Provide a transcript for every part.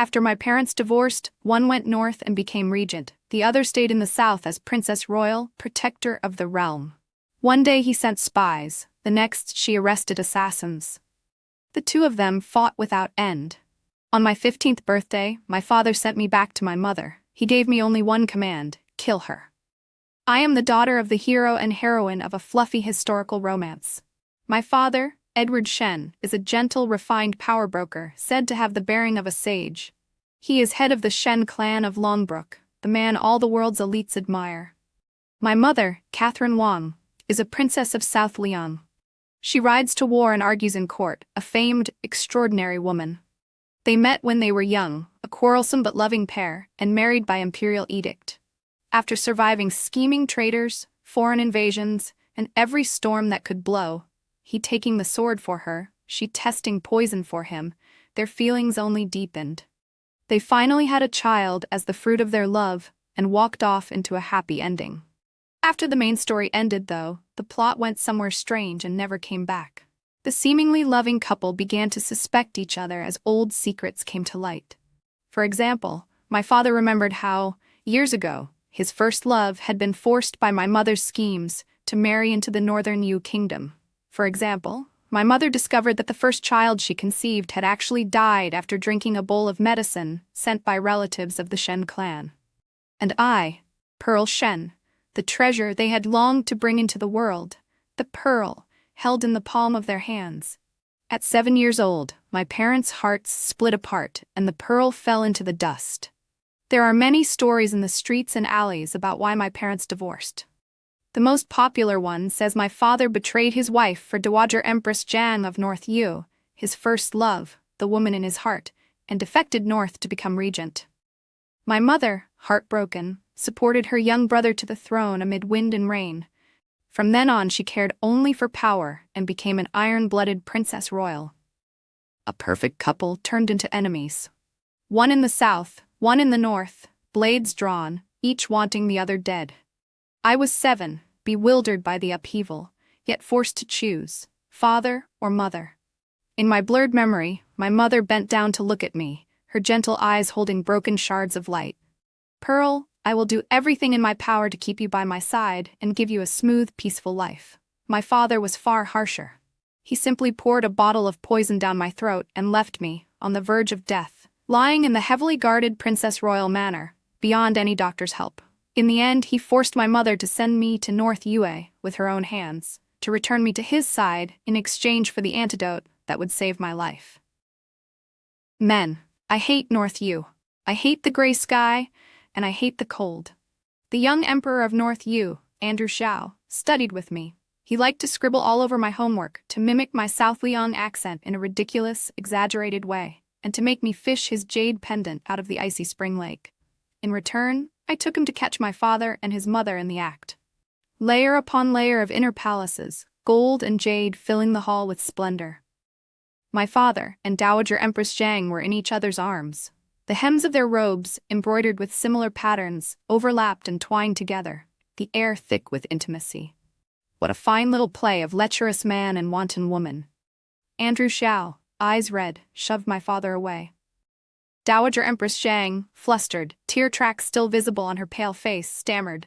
After my parents divorced, one went north and became regent, the other stayed in the south as Princess Royal, protector of the realm. One day he sent spies, the next she arrested assassins. The two of them fought without end. On my 15th birthday, my father sent me back to my mother. He gave me only one command: kill her. I am the daughter of the hero and heroine of a fluffy historical romance. My father, Edward Shen, is a gentle, refined power broker, said to have the bearing of a sage. He is head of the Shen clan of Longbrook, the man all the world's elites admire. My mother, Catherine Wang, is a princess of South Liang. She rides to war and argues in court, a famed, extraordinary woman. They met when they were young, a quarrelsome but loving pair, and married by imperial edict. After surviving scheming traitors, foreign invasions, and every storm that could blow, he taking the sword for her, she testing poison for him, their feelings only deepened. They finally had a child as the fruit of their love, and walked off into a happy ending. After the main story ended, though, the plot went somewhere strange and never came back. The seemingly loving couple began to suspect each other as old secrets came to light. For example, my father remembered how, years ago, his first love had been forced by my mother's schemes to marry into the Northern Yu Kingdom. For example, my mother discovered that the first child she conceived had actually died after drinking a bowl of medicine sent by relatives of the Shen clan. And I, Pearl Shen, the treasure they had longed to bring into the world, the pearl, held in the palm of their hands. At 7 years old, my parents' hearts split apart and the pearl fell into the dust. There are many stories in the streets and alleys about why my parents divorced. The most popular one says my father betrayed his wife for Dowager Empress Jiang of North Yu, his first love, the woman in his heart, and defected north to become regent. My mother, heartbroken, supported her young brother to the throne amid wind and rain. From then on she cared only for power and became an iron-blooded princess royal. A perfect couple turned into enemies. One in the south, one in the north, blades drawn, each wanting the other dead. I was 7, bewildered by the upheaval, yet forced to choose, father or mother. In my blurred memory, my mother bent down to look at me, her gentle eyes holding broken shards of light. Pearl, I will do everything in my power to keep you by my side and give you a smooth, peaceful life. My father was far harsher. He simply poured a bottle of poison down my throat and left me, on the verge of death, lying in the heavily guarded Princess Royal Manor, beyond any doctor's help. In the end, he forced my mother to send me to North Yue with her own hands, to return me to his side in exchange for the antidote that would save my life. Men, I hate North Yu. I hate the gray sky, and I hate the cold. The young emperor of North Yu, Andrew Xiao, studied with me. He liked to scribble all over my homework, to mimic my South Liang accent in a ridiculous, exaggerated way, and to make me fish his jade pendant out of the icy spring lake. In return, I took him to catch my father and his mother in the act. Layer upon layer of inner palaces, gold and jade filling the hall with splendor. My father and Dowager Empress Jiang were in each other's arms. The hems of their robes, embroidered with similar patterns, overlapped and twined together, the air thick with intimacy. What a fine little play of lecherous man and wanton woman. Andrew Xiao, eyes red, shoved my father away. Dowager Empress Jiang, flustered, tear tracks still visible on her pale face, stammered,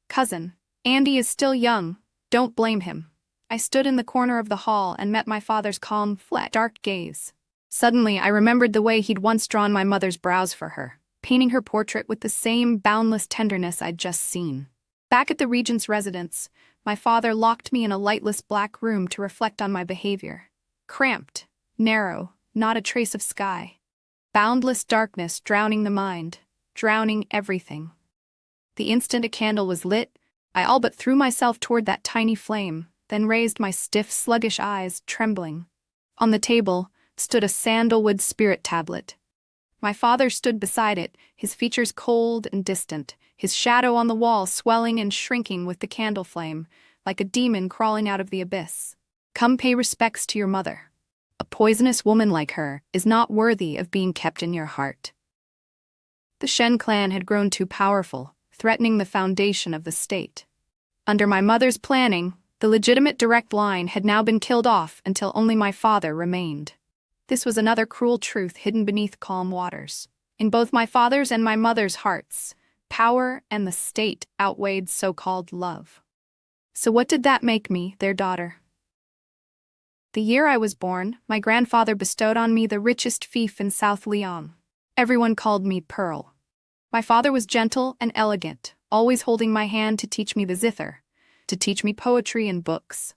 "Cousin, Andy is still young, don't blame him." I stood in the corner of the hall and met my father's calm, flat, dark gaze. Suddenly, I remembered the way he'd once drawn my mother's brows for her, painting her portrait with the same boundless tenderness I'd just seen. Back at the regent's residence, my father locked me in a lightless black room to reflect on my behavior. Cramped, narrow, not a trace of sky. Boundless darkness drowning the mind, drowning everything. The instant a candle was lit, I all but threw myself toward that tiny flame, then raised my stiff, sluggish eyes, trembling. On the table stood a sandalwood spirit tablet. My father stood beside it, his features cold and distant, his shadow on the wall swelling and shrinking with the candle flame, like a demon crawling out of the abyss. "Come pay respects to your mother. A poisonous woman like her is not worthy of being kept in your heart." The Shen clan had grown too powerful, threatening the foundation of the state. Under my mother's planning, the legitimate direct line had now been killed off until only my father remained. This was another cruel truth hidden beneath calm waters. In both my father's and my mother's hearts, power and the state outweighed so-called love. So what did that make me, their daughter? The year I was born, my grandfather bestowed on me the richest fief in South Lyon. Everyone called me Pearl. My father was gentle and elegant, always holding my hand to teach me the zither, to teach me poetry and books.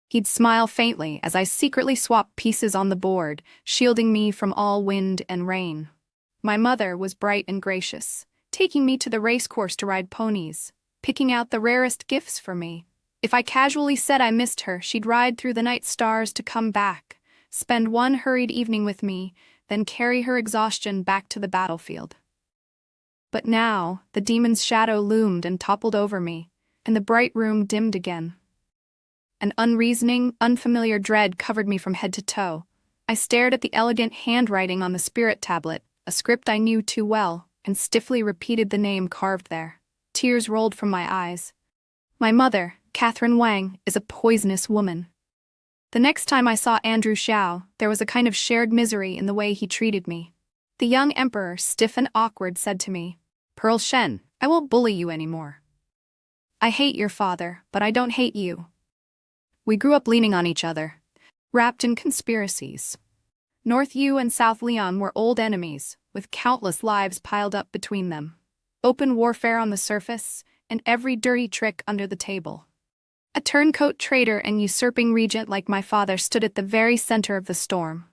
He'd smile faintly as I secretly swapped pieces on the board, shielding me from all wind and rain. My mother was bright and gracious, taking me to the racecourse to ride ponies, picking out the rarest gifts for me. If I casually said I missed her, she'd ride through the night stars to come back, spend one hurried evening with me, then carry her exhaustion back to the battlefield. But now, the demon's shadow loomed and toppled over me, and the bright room dimmed again. An unreasoning, unfamiliar dread covered me from head to toe. I stared at the elegant handwriting on the spirit tablet, a script I knew too well, and stiffly repeated the name carved there. Tears rolled from my eyes. My mother, Catherine Wang, is a poisonous woman. The next time I saw Andrew Xiao, there was a kind of shared misery in the way he treated me. The young emperor, stiff and awkward, said to me, "Pearl Shen, I won't bully you anymore. I hate your father, but I don't hate you." We grew up leaning on each other, wrapped in conspiracies. North Yu and South Lyon were old enemies, with countless lives piled up between them. Open warfare on the surface, and every dirty trick under the table. A turncoat traitor and usurping regent like my father stood at the very center of the storm.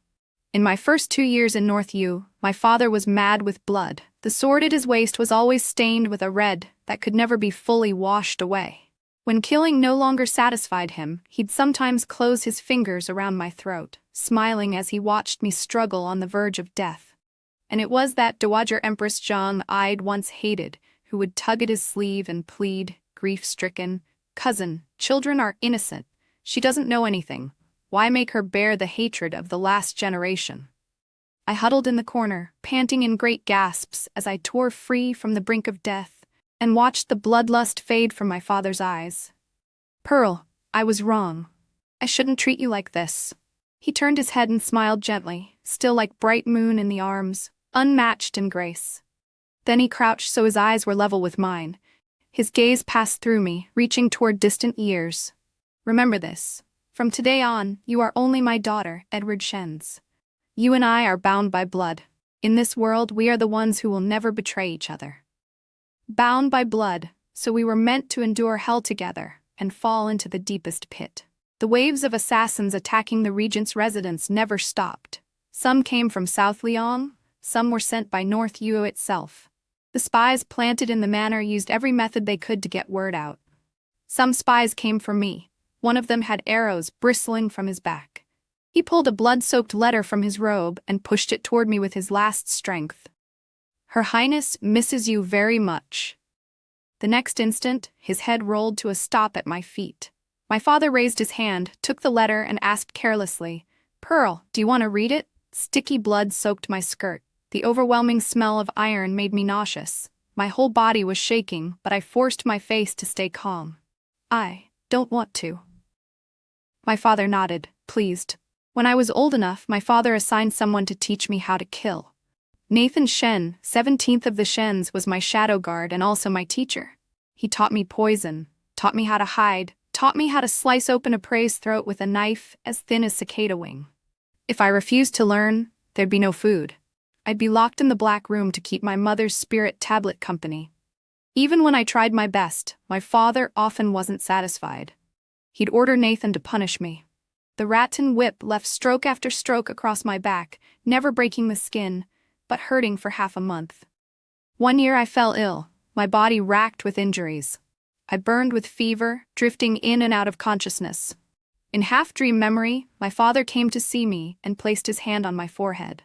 In my first 2 years in North Yu, my father was mad with blood. The sword at his waist was always stained with a red that could never be fully washed away. When killing no longer satisfied him, he'd sometimes close his fingers around my throat, smiling as he watched me struggle on the verge of death. And it was that Dowager Empress Zhang I'd once hated, who would tug at his sleeve and plead, grief-stricken, "Cousin, children are innocent. She doesn't know anything. Why make her bear the hatred of the last generation?" I huddled in the corner, panting in great gasps as I tore free from the brink of death, and watched the bloodlust fade from my father's eyes. "Pearl, I was wrong. I shouldn't treat you like this." He turned his head and smiled gently, still like bright moon in the arms, unmatched in grace. Then he crouched so his eyes were level with mine. His gaze passed through me, reaching toward distant years. "Remember this. From today on, you are only my daughter, Edward Shen's. You and I are bound by blood. In this world, we are the ones who will never betray each other. Bound by blood, so we were meant to endure hell together and fall into the deepest pit." The waves of assassins attacking the regent's residence never stopped. Some came from South Lyon, some were sent by North Yu itself. The spies planted in the manor used every method they could to get word out. Some spies came for me. One of them had arrows bristling from his back. He pulled a blood-soaked letter from his robe and pushed it toward me with his last strength. "Her Highness misses you very much." The next instant, his head rolled to a stop at my feet. My father raised his hand, took the letter, and asked carelessly, "Pearl, do you want to read it?" Sticky blood soaked my skirt. The overwhelming smell of iron made me nauseous. My whole body was shaking, but I forced my face to stay calm. "I don't want to." My father nodded, pleased. When I was old enough, my father assigned someone to teach me how to kill. Nathan Shen, 17th of the Shens, was my shadow guard and also my teacher. He taught me poison, taught me how to hide, taught me how to slice open a prey's throat with a knife as thin as cicada wing. If I refused to learn, there'd be no food. I'd be locked in the black room to keep my mother's spirit tablet company. Even when I tried my best, my father often wasn't satisfied. He'd order Nathan to punish me. The rattan whip left stroke after stroke across my back, never breaking the skin, but hurting for half a month. One year I fell ill, my body racked with injuries. I burned with fever, drifting in and out of consciousness. In half-dream memory, my father came to see me and placed his hand on my forehead.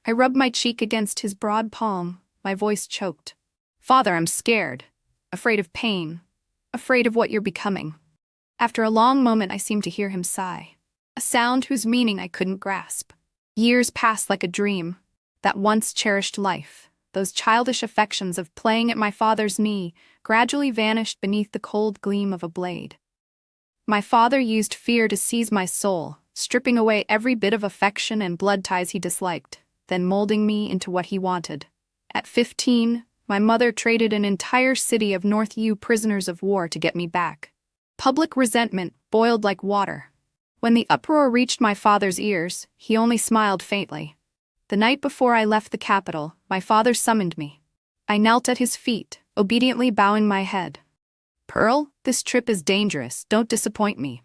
I rubbed my cheek against his broad palm, my voice choked. "Father, I'm scared. Afraid of pain. Afraid of what you're becoming." After a long moment, I seemed to hear him sigh. A sound whose meaning I couldn't grasp. Years passed like a dream. That once cherished life, those childish affections of playing at my father's knee, gradually vanished beneath the cold gleam of a blade. My father used fear to seize my soul, stripping away every bit of affection and blood ties he disliked, then molding me into what he wanted. At 15, my mother traded an entire city of North U prisoners of war to get me back. Public resentment boiled like water. When the uproar reached my father's ears, he only smiled faintly. The night before I left the capital, my father summoned me. I knelt at his feet, obediently bowing my head. "Pearl, this trip is dangerous, don't disappoint me."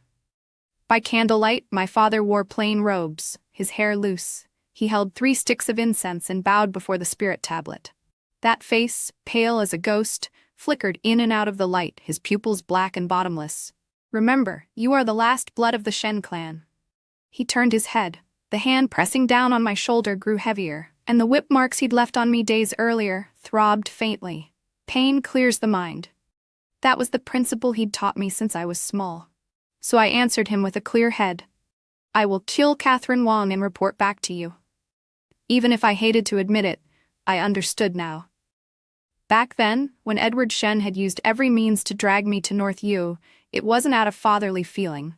By candlelight, my father wore plain robes, his hair loose. He held 3 sticks of incense and bowed before the spirit tablet. That face, pale as a ghost, flickered in and out of the light, his pupils black and bottomless. "Remember, you are the last blood of the Shen clan." He turned his head. The hand pressing down on my shoulder grew heavier, and the whip marks he'd left on me days earlier throbbed faintly. Pain clears the mind. That was the principle he'd taught me since I was small. So I answered him with a clear head. "I will kill Catherine Wong and report back to you." Even if I hated to admit it, I understood now. Back then, when Edward Shen had used every means to drag me to North U, it wasn't out of fatherly feeling.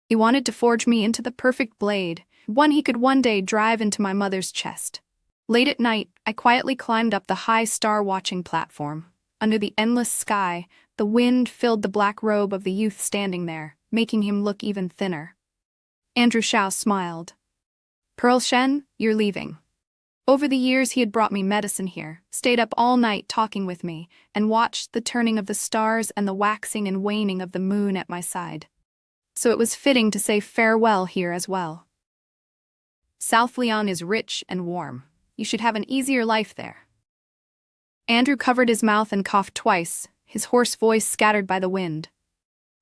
He wanted to forge me into the perfect blade, one he could one day drive into my mother's chest. Late at night, I quietly climbed up the high star-watching platform. Under the endless sky, the wind filled the black robe of the youth standing there, making him look even thinner. Andrew Shao smiled. "Pearl Shen, you're leaving." Over the years he had brought me medicine here, stayed up all night talking with me, and watched the turning of the stars and the waxing and waning of the moon at my side. So it was fitting to say farewell here as well. "South Leon is rich and warm. You should have an easier life there." Andrew covered his mouth and coughed twice, his hoarse voice scattered by the wind.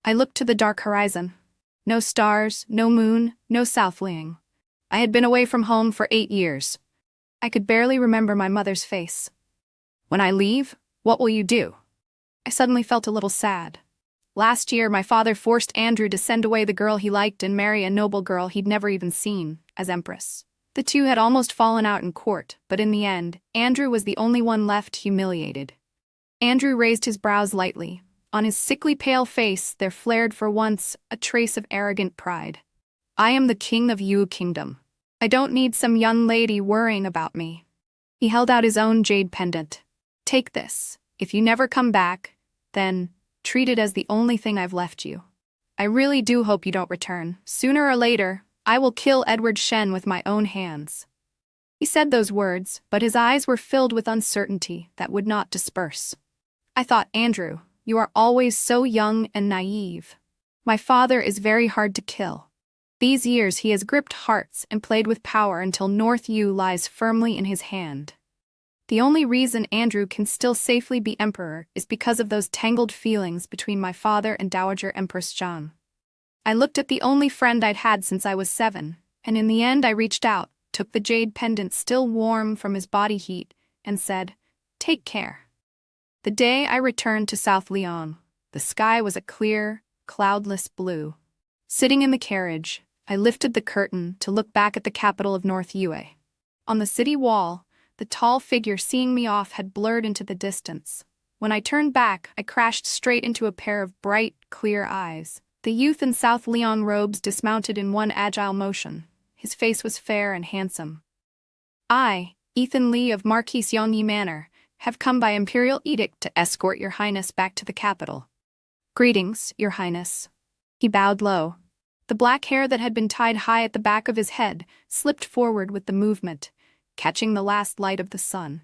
I looked to the dark horizon. No stars, no moon, no South Leon. I had been away from home for 8 years. I could barely remember my mother's face. "When I leave, what will you do?" I suddenly felt a little sad. Last year, my father forced Andrew to send away the girl he liked and marry a noble girl he'd never even seen, as empress. The two had almost fallen out in court, but in the end, Andrew was the only one left humiliated. Andrew raised his brows lightly. On his sickly pale face there flared for once a trace of arrogant pride. "I am the king of Yu Kingdom. I don't need some young lady worrying about me." He held out his own jade pendant. "Take this. If you never come back, then treat it as the only thing I've left you. I really do hope you don't return. Sooner or later, I will kill Edward Shen with my own hands." He said those words, but his eyes were filled with uncertainty that would not disperse. I thought, "Andrew, you are always so young and naive. My father is very hard to kill. These years he has gripped hearts and played with power until North U lies firmly in his hand. The only reason Andrew can still safely be emperor is because of those tangled feelings between my father and Dowager Empress Zhang." I looked at the only friend I'd had since I was 7, and in the end I reached out, took the jade pendant still warm from his body heat, and said, "Take care." The day I returned to South Leon, the sky was a clear, cloudless blue. Sitting in the carriage, I lifted the curtain to look back at the capital of North Yue. On the city wall, the tall figure seeing me off had blurred into the distance. When I turned back, I crashed straight into a pair of bright, clear eyes. The youth in South Leon robes dismounted in one agile motion. His face was fair and handsome. "I, Ethan Lee of Marquis Yongyi Manor, have come by imperial edict to escort your highness back to the capital." "Greetings, your highness." He bowed low. The black hair that had been tied high at the back of his head slipped forward with the movement, catching the last light of the sun.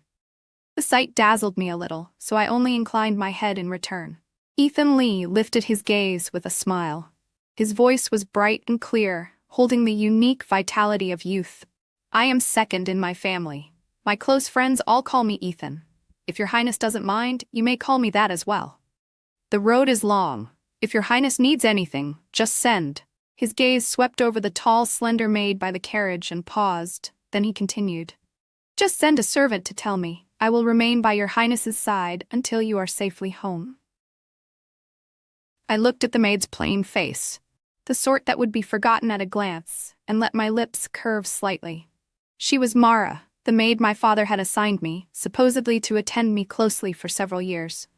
The sight dazzled me a little, so I only inclined my head in return. Ethan Lee lifted his gaze with a smile. His voice was bright and clear, holding the unique vitality of youth. "I am second in my family. My close friends all call me Ethan. If your highness doesn't mind, you may call me that as well. The road is long. If your highness needs anything, just send." His gaze swept over the tall, slender maid by the carriage and paused. Then he continued, "Just send a servant to tell me. I will remain by your highness's side until you are safely home." I looked at the maid's plain face, the sort that would be forgotten at a glance, and let my lips curve slightly. She was Mara, the maid my father had assigned me, supposedly to attend me closely for several years.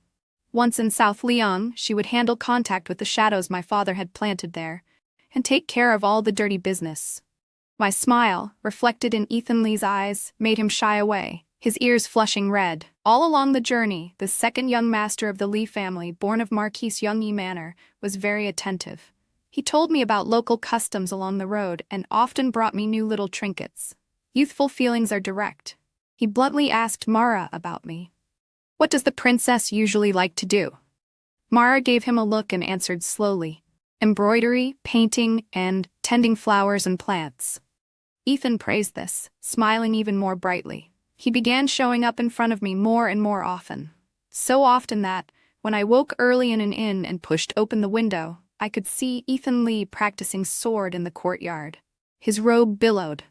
Once in South Leon, she would handle contact with the shadows my father had planted there, and take care of all the dirty business. My smile, reflected in Ethan Lee's eyes, made him shy away. his ears flushing red. All along the journey, the second young master of the Lee family, born of Marquis Youngyi Manor, was very attentive. He told me about local customs along the road and often brought me new little trinkets. Youthful feelings are direct. He bluntly asked Mara about me. "What does the princess usually like to do?" Mara gave him a look and answered slowly. "Embroidery, painting, and tending flowers and plants." Ethan praised this, smiling even more brightly. He began showing up in front of me more and more often. So often that, when I woke early in an inn and pushed open the window, I could see Ethan Lee practicing sword in the courtyard. His robe billowed.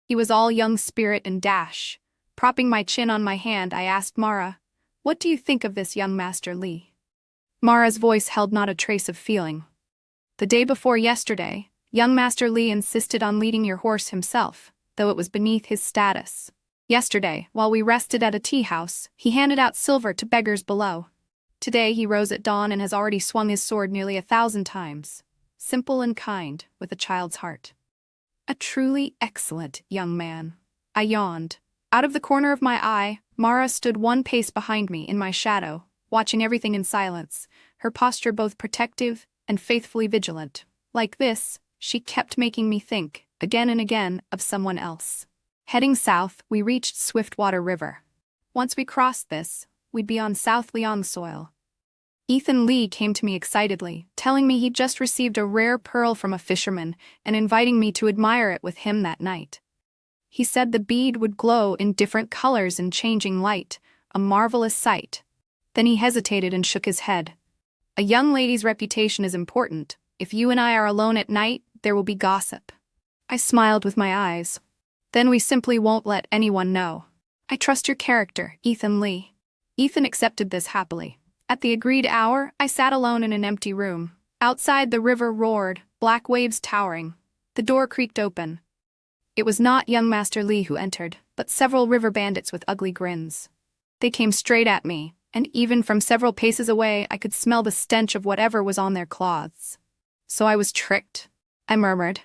He was all young spirit and dash. Propping my chin on my hand, I asked Mara, "What do you think of this young Master Lee?" Mara's voice held not a trace of feeling. "The day before yesterday, young Master Lee insisted on leading your horse himself, though it was beneath his status. Yesterday, while we rested at a tea house, he handed out silver to beggars below. Today he rose at dawn and has already swung his sword nearly 1,000 times. Simple and kind, with a child's heart. A truly excellent young man." I yawned. Out of the corner of my eye, Mara stood one pace behind me in my shadow, watching everything in silence, her posture both protective and faithfully vigilant. Like this, she kept making me think, again and again, of someone else. Heading south, we reached Swiftwater River. Once we crossed this, we'd be on South Leon soil. Ethan Lee came to me excitedly, telling me he'd just received a rare pearl from a fisherman and inviting me to admire it with him that night. He said the bead would glow in different colors in changing light, a marvelous sight. Then he hesitated and shook his head. "A young lady's reputation is important. If you and I are alone at night, there will be gossip." I smiled with my eyes. "Then we simply won't let anyone know. I trust your character, Ethan Lee." Ethan accepted this happily. At the agreed hour, I sat alone in an empty room. Outside, the river roared, black waves towering. The door creaked open. It was not young Master Lee who entered, but several river bandits with ugly grins. They came straight at me, and even from several paces away I could smell the stench of whatever was on their cloths. "So I was tricked," I murmured.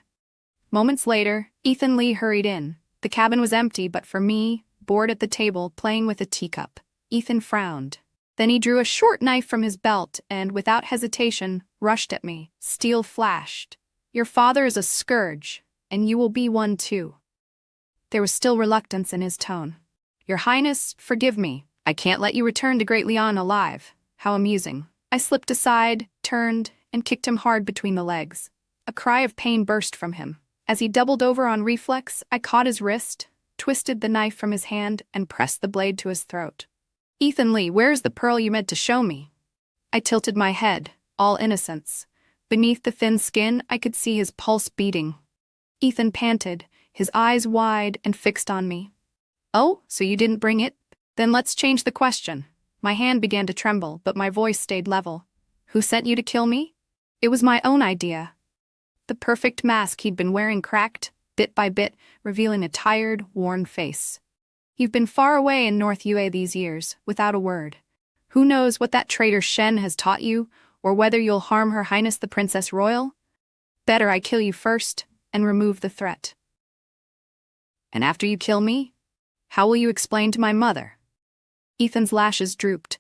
Moments later, Ethan Lee hurried in. The cabin was empty, but for me, bored at the table, playing with a teacup. Ethan frowned. Then he drew a short knife from his belt and, without hesitation, rushed at me. Steel flashed. "Your father is a scourge, and you will be one too." There was still reluctance in his tone. "Your Highness, forgive me. I can't let you return to Great Leon alive." How amusing. I slipped aside, turned, and kicked him hard between the legs. A cry of pain burst from him. As he doubled over on reflex, I caught his wrist, twisted the knife from his hand, and pressed the blade to his throat. "Ethan Lee, where's the pearl you meant to show me?" I tilted my head, all innocence. Beneath the thin skin, I could see his pulse beating. Ethan panted, his eyes wide and fixed on me. "Oh, so you didn't bring it? Then let's change the question." My hand began to tremble, but my voice stayed level. "Who sent you to kill me?" "It was my own idea." The perfect mask he'd been wearing cracked, bit by bit, revealing a tired, worn face. "You've been far away in North Yue these years, without a word. Who knows what that traitor Shen has taught you, or whether you'll harm Her Highness the Princess Royal? Better I kill you first, and remove the threat." "And after you kill me? How will you explain to my mother?" Ethan's lashes drooped.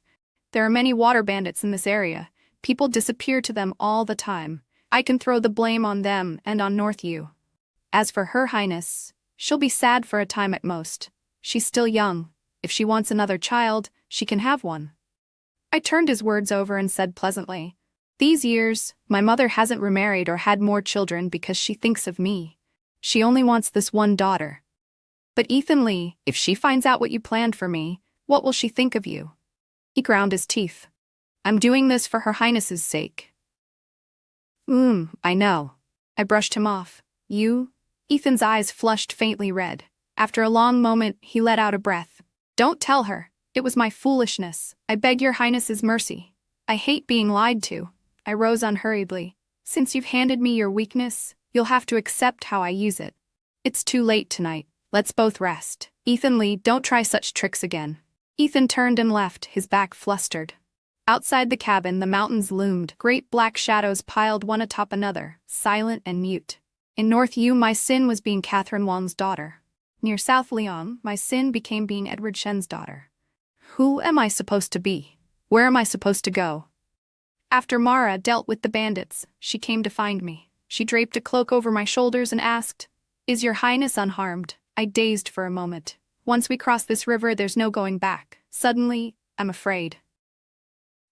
"There are many water bandits in this area. People disappear to them all the time. I can throw the blame on them and on North Yue. As for Her Highness, she'll be sad for a time at most. She's still young. If she wants another child, she can have one." I turned his words over and said pleasantly, "These years, my mother hasn't remarried or had more children because she thinks of me. She only wants this one daughter. But Ethan Lee, if she finds out what you planned for me, what will she think of you?" He ground his teeth. "I'm doing this for Her Highness's sake." I know." I brushed him off. "You?" Ethan's eyes flushed faintly red. After a long moment, he let out a breath. "Don't tell her. It was my foolishness. I beg Your Highness's mercy. I hate being lied to." I rose unhurriedly. "Since you've handed me your weakness, you'll have to accept how I use it. It's too late tonight. Let's both rest. Ethan Lee, don't try such tricks again." Ethan turned and left, his back flustered. Outside the cabin, the mountains loomed, great black shadows piled one atop another, silent and mute. In North Yue, my sin was being Catherine Wang's daughter. Near South Lyon, my sin became being Edward Shen's daughter. Who am I supposed to be? Where am I supposed to go? After Mara dealt with the bandits, she came to find me. She draped a cloak over my shoulders and asked, "Is your highness unharmed?" I dazed for a moment. Once we cross this river, there's no going back. Suddenly, I'm afraid.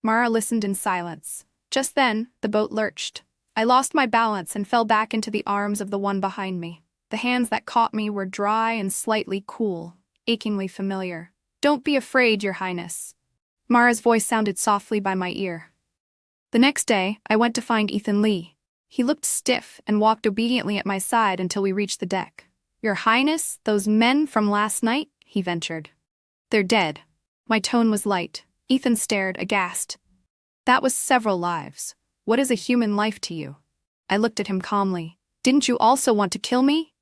Mara listened in silence. Just then, the boat lurched. I lost my balance and fell back into the arms of the one behind me. The hands that caught me were dry and slightly cool, achingly familiar. "Don't be afraid, your highness." Mara's voice sounded softly by my ear. The next day, I went to find Ethan Lee. He looked stiff and walked obediently at my side until we reached the deck. "Your highness, those men from last night?" he ventured. "They're dead." My tone was light. Ethan stared, aghast. "That was several lives. What is a human life to you?" I looked at him calmly. "Didn't you also want to kill me?"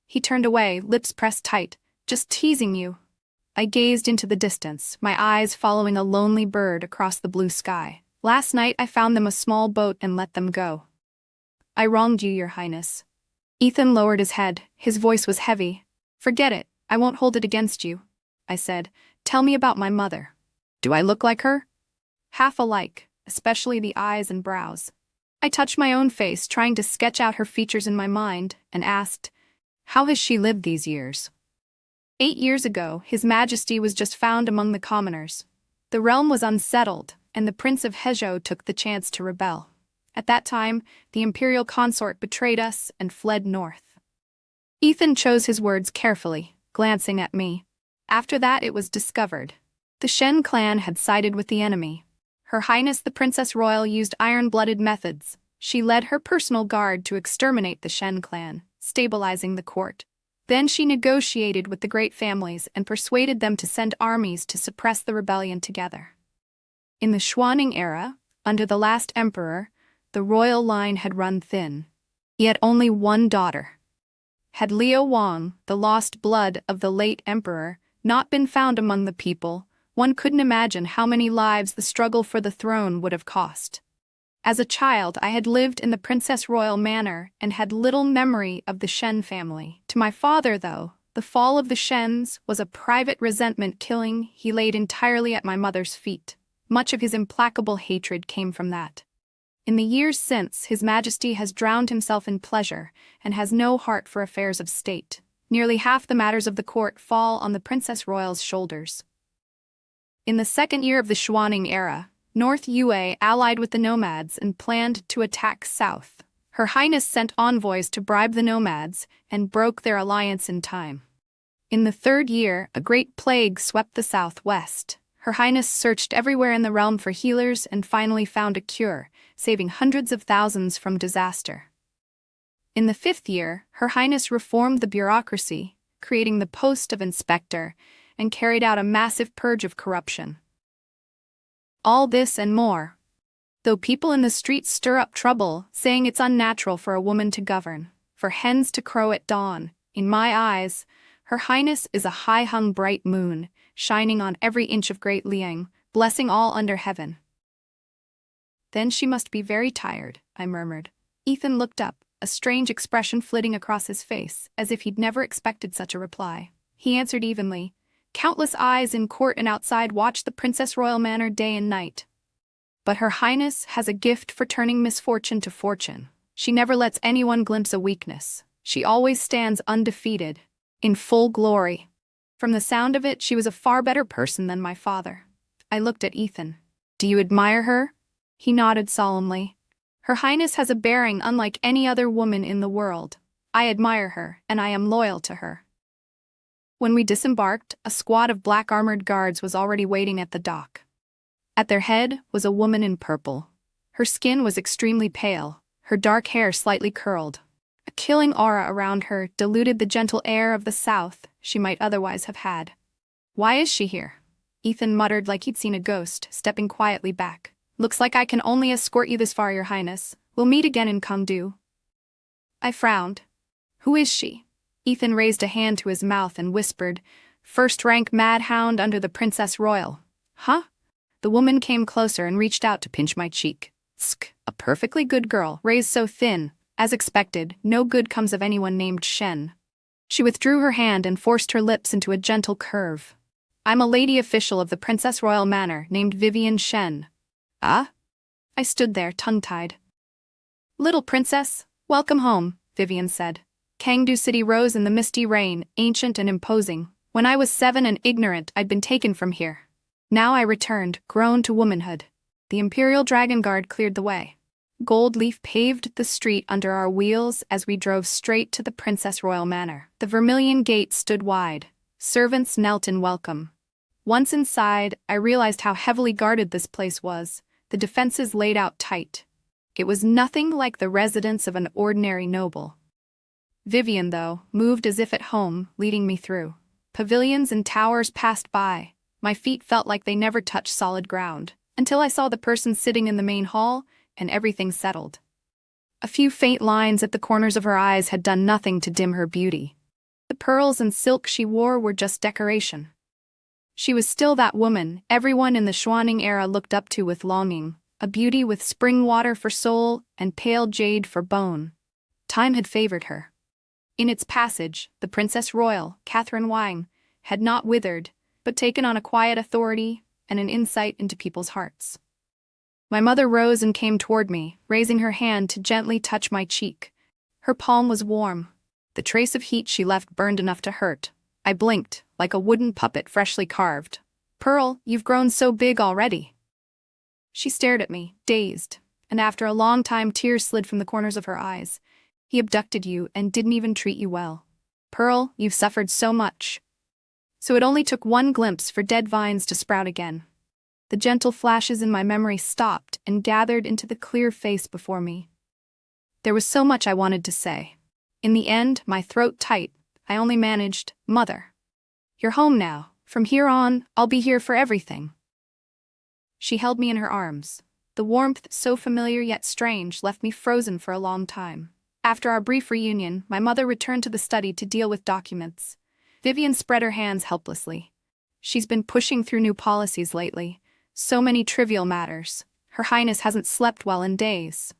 He turned away, lips pressed tight. "Just teasing you." I gazed into the distance, my eyes following a lonely bird across the blue sky. "Last night I found them a small boat and let them go." "I wronged you, your highness." Ethan lowered his head. His voice was heavy. "Forget it. I won't hold it against you," I said. "Tell me about my mother. Do I look like her?" "Half alike, especially the eyes and brows." I touched my own face, trying to sketch out her features in my mind, and asked, "How has she lived these years?" 8 years ago, His Majesty was just found among the commoners. The realm was unsettled, and the Prince of Hezhou took the chance to rebel. At that time, the imperial consort betrayed us and fled north. Ethan chose his words carefully, glancing at me. After that, it was discovered. The Shen clan had sided with the enemy. Her Highness the Princess Royal used iron-blooded methods. She led her personal guard to exterminate the Shen clan, stabilizing the court. Then she negotiated with the great families and persuaded them to send armies to suppress the rebellion together. In the Xuanning era, under the last emperor, the royal line had run thin. He had only one daughter. Had Liu Wang, the lost blood of the late emperor, not been found among the people, one couldn't imagine how many lives the struggle for the throne would have cost. As a child, I had lived in the Princess Royal manor and had little memory of the Shen family. To my father, though, the fall of the Shens was a private resentment killing he laid entirely at my mother's feet. Much of his implacable hatred came from that. In the years since, His Majesty has drowned himself in pleasure and has no heart for affairs of state. Nearly half the matters of the court fall on the Princess Royal's shoulders. In the second year of the Xuanning era, North Yue allied with the nomads and planned to attack south. Her Highness sent envoys to bribe the nomads and broke their alliance in time. In the third year, a great plague swept the southwest. Her Highness searched everywhere in the realm for healers and finally found a cure, saving hundreds of thousands from disaster. In the fifth year, Her Highness reformed the bureaucracy, creating the post of inspector, and carried out a massive purge of corruption. All this and more. Though people in the streets stir up trouble, saying it's unnatural for a woman to govern, for hens to crow at dawn, in my eyes, Her Highness is a high-hung bright moon, shining on every inch of Great Liang, blessing all under heaven. "Then she must be very tired," I murmured. Ethan looked up, a strange expression flitting across his face, as if he'd never expected such a reply. He answered evenly, "Countless eyes in court and outside watch the Princess Royal Manor day and night. But Her Highness has a gift for turning misfortune to fortune. She never lets anyone glimpse a weakness. She always stands undefeated, in full glory." From the sound of it, she was a far better person than my father. I looked at Ethan. "Do you admire her?" He nodded solemnly. "Her Highness has a bearing unlike any other woman in the world. I admire her, and I am loyal to her." When we disembarked, a squad of black-armored guards was already waiting at the dock. At their head was a woman in purple. Her skin was extremely pale, her dark hair slightly curled. A killing aura around her diluted the gentle air of the south she might otherwise have had. "Why is she here?" Ethan muttered like he'd seen a ghost, stepping quietly back. "Looks like I can only escort you this far, Your Highness. We'll meet again in Kangdu." I frowned. "Who is she?" Ethan raised a hand to his mouth and whispered, "First-rank madhound under the Princess Royal." "Huh?" The woman came closer and reached out to pinch my cheek. "Tsk, a perfectly good girl, raised so thin. As expected, no good comes of anyone named Shen." She withdrew her hand and forced her lips into a gentle curve. I'm a lady official of the Princess Royal Manor named Vivian Shen. Ah? I stood there, tongue-tied. Little princess, welcome home, Vivian said. Kangdu City rose in the misty rain, ancient and imposing. When I was 7 and ignorant, I'd been taken from here. Now I returned, grown to womanhood. The Imperial Dragon Guard cleared the way. Gold leaf paved the street under our wheels as we drove straight to the Princess Royal Manor. The vermilion gate stood wide. Servants knelt in welcome. Once inside, I realized how heavily guarded this place was, the defenses laid out tight. It was nothing like the residence of an ordinary noble. Vivian, though, moved as if at home, leading me through. Pavilions and towers passed by. My feet felt like they never touched solid ground, until I saw the person sitting in the main hall, and everything settled. A few faint lines at the corners of her eyes had done nothing to dim her beauty. The pearls and silk she wore were just decoration. She was still that woman everyone in the Xuaning era looked up to with longing, a beauty with spring water for soul and pale jade for bone. Time had favored her. In its passage, the Princess Royal, Catherine Wang, had not withered, but taken on a quiet authority and an insight into people's hearts. My mother rose and came toward me, raising her hand to gently touch my cheek. Her palm was warm. The trace of heat she left burned enough to hurt. I blinked, like a wooden puppet freshly carved. Pearl, you've grown so big already. She stared at me, dazed, and after a long time tears slid from the corners of her eyes. He abducted you and didn't even treat you well. Pearl, you've suffered so much. So it only took one glimpse for dead vines to sprout again. The gentle flashes in my memory stopped and gathered into the clear face before me. There was so much I wanted to say. In the end, my throat tight, I only managed, Mother. You're home now. From here on, I'll be here for everything. She held me in her arms. The warmth, so familiar yet strange, left me frozen for a long time. After our brief reunion, my mother returned to the study to deal with documents. Vivian spread her hands helplessly. She's been pushing through new policies lately. So many trivial matters. Her Highness hasn't slept well in days.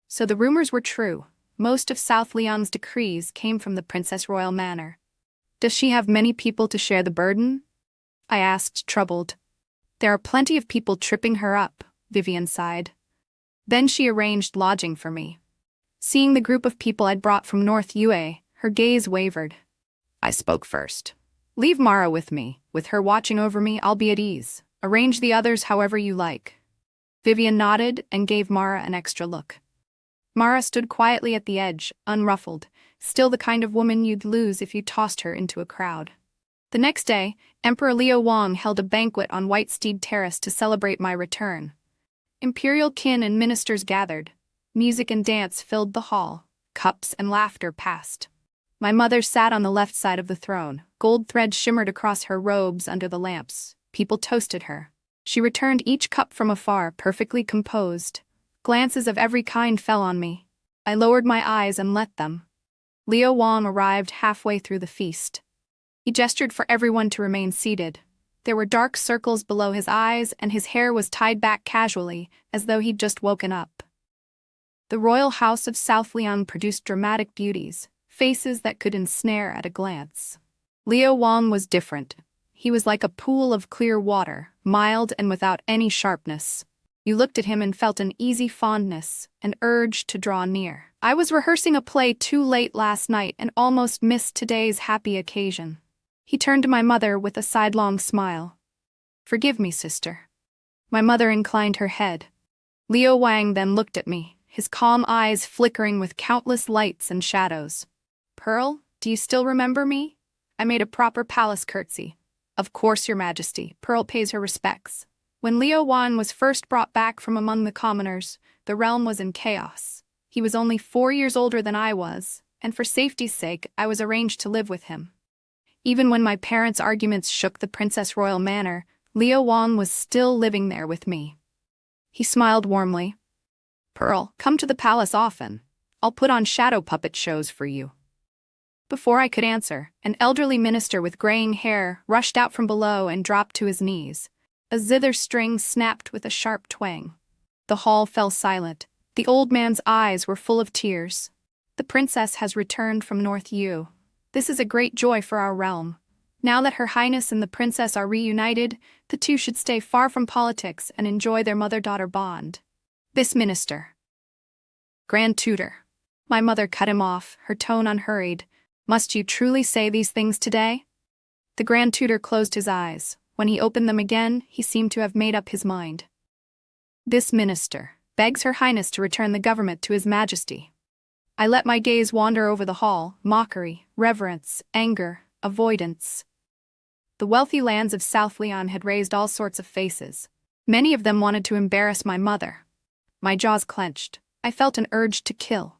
So the rumors were true. Most of South Leon's decrees came from the Princess Royal Manor. Does she have many people to share the burden? I asked, troubled. There are plenty of people tripping her up, Vivian sighed. Then she arranged lodging for me. Seeing the group of people I'd brought from North Yue, her gaze wavered. I spoke first. Leave Mara with me. With her watching over me, I'll be at ease. Arrange the others however you like. Vivian nodded and gave Mara an extra look. Mara stood quietly at the edge, unruffled, still the kind of woman you'd lose if you tossed her into a crowd. The next day, Emperor Liu Wang held a banquet on White Steed Terrace to celebrate my return. Imperial kin and ministers gathered. Music and dance filled the hall. Cups and laughter passed. My mother sat on the left side of the throne. Gold thread shimmered across her robes under the lamps. People toasted her. She returned each cup from afar, perfectly composed. Glances of every kind fell on me. I lowered my eyes and let them. Liu Wang arrived halfway through the feast. He gestured for everyone to remain seated. There were dark circles below his eyes, and his hair was tied back casually, as though he'd just woken up. The royal house of South Leon produced dramatic beauties, faces that could ensnare at a glance. Liu Wang was different. He was like a pool of clear water, mild and without any sharpness. You looked at him and felt an easy fondness, an urge to draw near. I was rehearsing a play too late last night and almost missed today's happy occasion. He turned to my mother with a sidelong smile. Forgive me, sister. My mother inclined her head. Liu Wang then looked at me, his calm eyes flickering with countless lights and shadows. Pearl, do you still remember me? I made a proper palace curtsy. Of course, your majesty. Pearl pays her respects. When Liu Wang was first brought back from among the commoners, the realm was in chaos. He was only 4 years older than I was, and for safety's sake, I was arranged to live with him. Even when my parents' arguments shook the Princess Royal Manor, Liu Wang was still living there with me. He smiled warmly. Pearl, come to the palace often. I'll put on shadow puppet shows for you. Before I could answer, an elderly minister with graying hair rushed out from below and dropped to his knees. A zither string snapped with a sharp twang. The hall fell silent. The old man's eyes were full of tears. The princess has returned from North Yu. This is a great joy for our realm. Now that Her Highness and the princess are reunited, the two should stay far from politics and enjoy their mother-daughter bond. This minister. Grand Tutor. My mother cut him off, her tone unhurried. Must you truly say these things today? The Grand Tutor closed his eyes. When he opened them again, he seemed to have made up his mind. This minister begs Her Highness to return the government to His Majesty. I let my gaze wander over the hall, mockery, reverence, anger, avoidance. The wealthy lands of South Leon had raised all sorts of faces. Many of them wanted to embarrass my mother. My jaws clenched. I felt an urge to kill.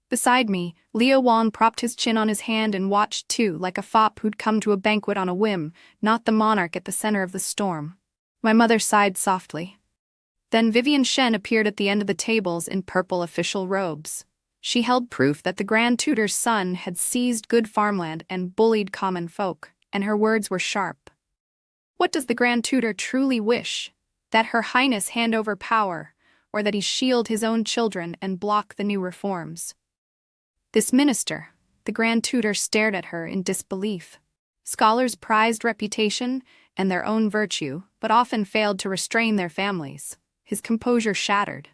Beside me, Leo Wang propped his chin on his hand and watched too, like a fop who'd come to a banquet on a whim, not the monarch at the center of the storm. My mother sighed softly. Then Vivian Shen appeared at the end of the tables in purple official robes. She held proof that the Grand Tutor's son had seized good farmland and bullied common folk, and her words were sharp. What does the Grand Tutor truly wish? That Her Highness hand over power, or that he shield his own children and block the new reforms? This minister, the Grand Tutor stared at her in disbelief. Scholars prized reputation and their own virtue, but often failed to restrain their families. His composure shattered.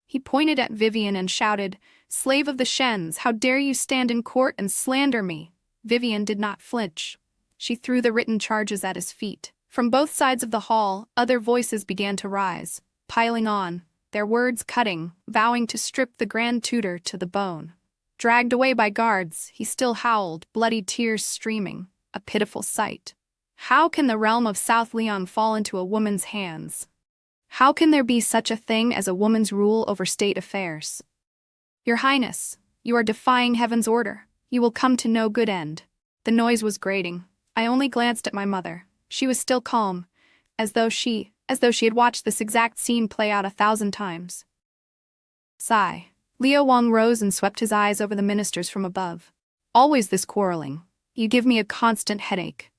He pointed at Vivian and shouted, "Slave of the Shens, how dare you stand in court and slander me?" Vivian did not flinch. She threw the written charges at his feet. From both sides of the hall, other voices began to rise, piling on, their words cutting, vowing to strip the Grand Tutor to the bone. Dragged away by guards, he still howled, bloody tears streaming, a pitiful sight. How can the realm of South Leon fall into a woman's hands? How can there be such a thing as a woman's rule over state affairs? Your Highness, you are defying heaven's order. You will come to no good end. The noise was grating. I only glanced at my mother. She was still calm, as though she had watched this exact scene play out 1,000 times. Sigh. Leo Wang rose and swept his eyes over the ministers from above. Always this quarreling. You give me a constant headache.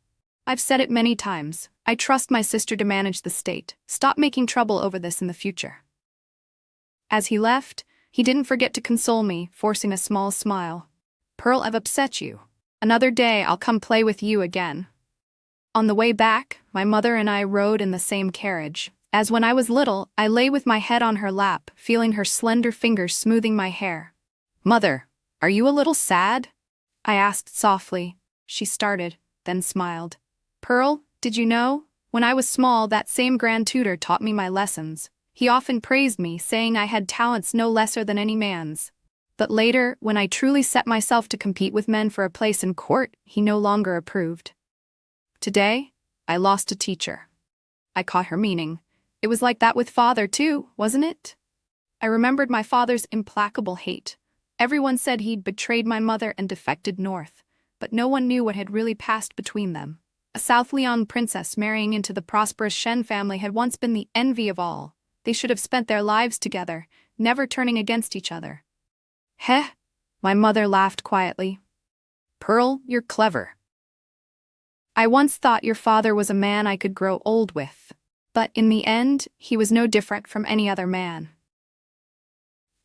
I've said it many times. I trust my sister to manage the state. Stop making trouble over this in the future. As he left, he didn't forget to console me, forcing a small smile. Pearl, I've upset you. Another day I'll come play with you again. On the way back, my mother and I rode in the same carriage. As when I was little, I lay with my head on her lap, feeling her slender fingers smoothing my hair. Mother, are you a little sad? I asked softly. She started, then smiled. Pearl, did you know? When I was small, that same Grand Tutor taught me my lessons. He often praised me, saying I had talents no lesser than any man's. But later, when I truly set myself to compete with men for a place in court, he no longer approved. Today, I lost a teacher. I caught her meaning. It was like that with father too, wasn't it? I remembered my father's implacable hate. Everyone said he'd betrayed my mother and defected north, but no one knew what had really passed between them. A South Leon princess marrying into the prosperous Shen family had once been the envy of all. They should have spent their lives together, never turning against each other. Heh, my mother laughed quietly. Pearl, you're clever. I once thought your father was a man I could grow old with. But in the end, he was no different from any other man.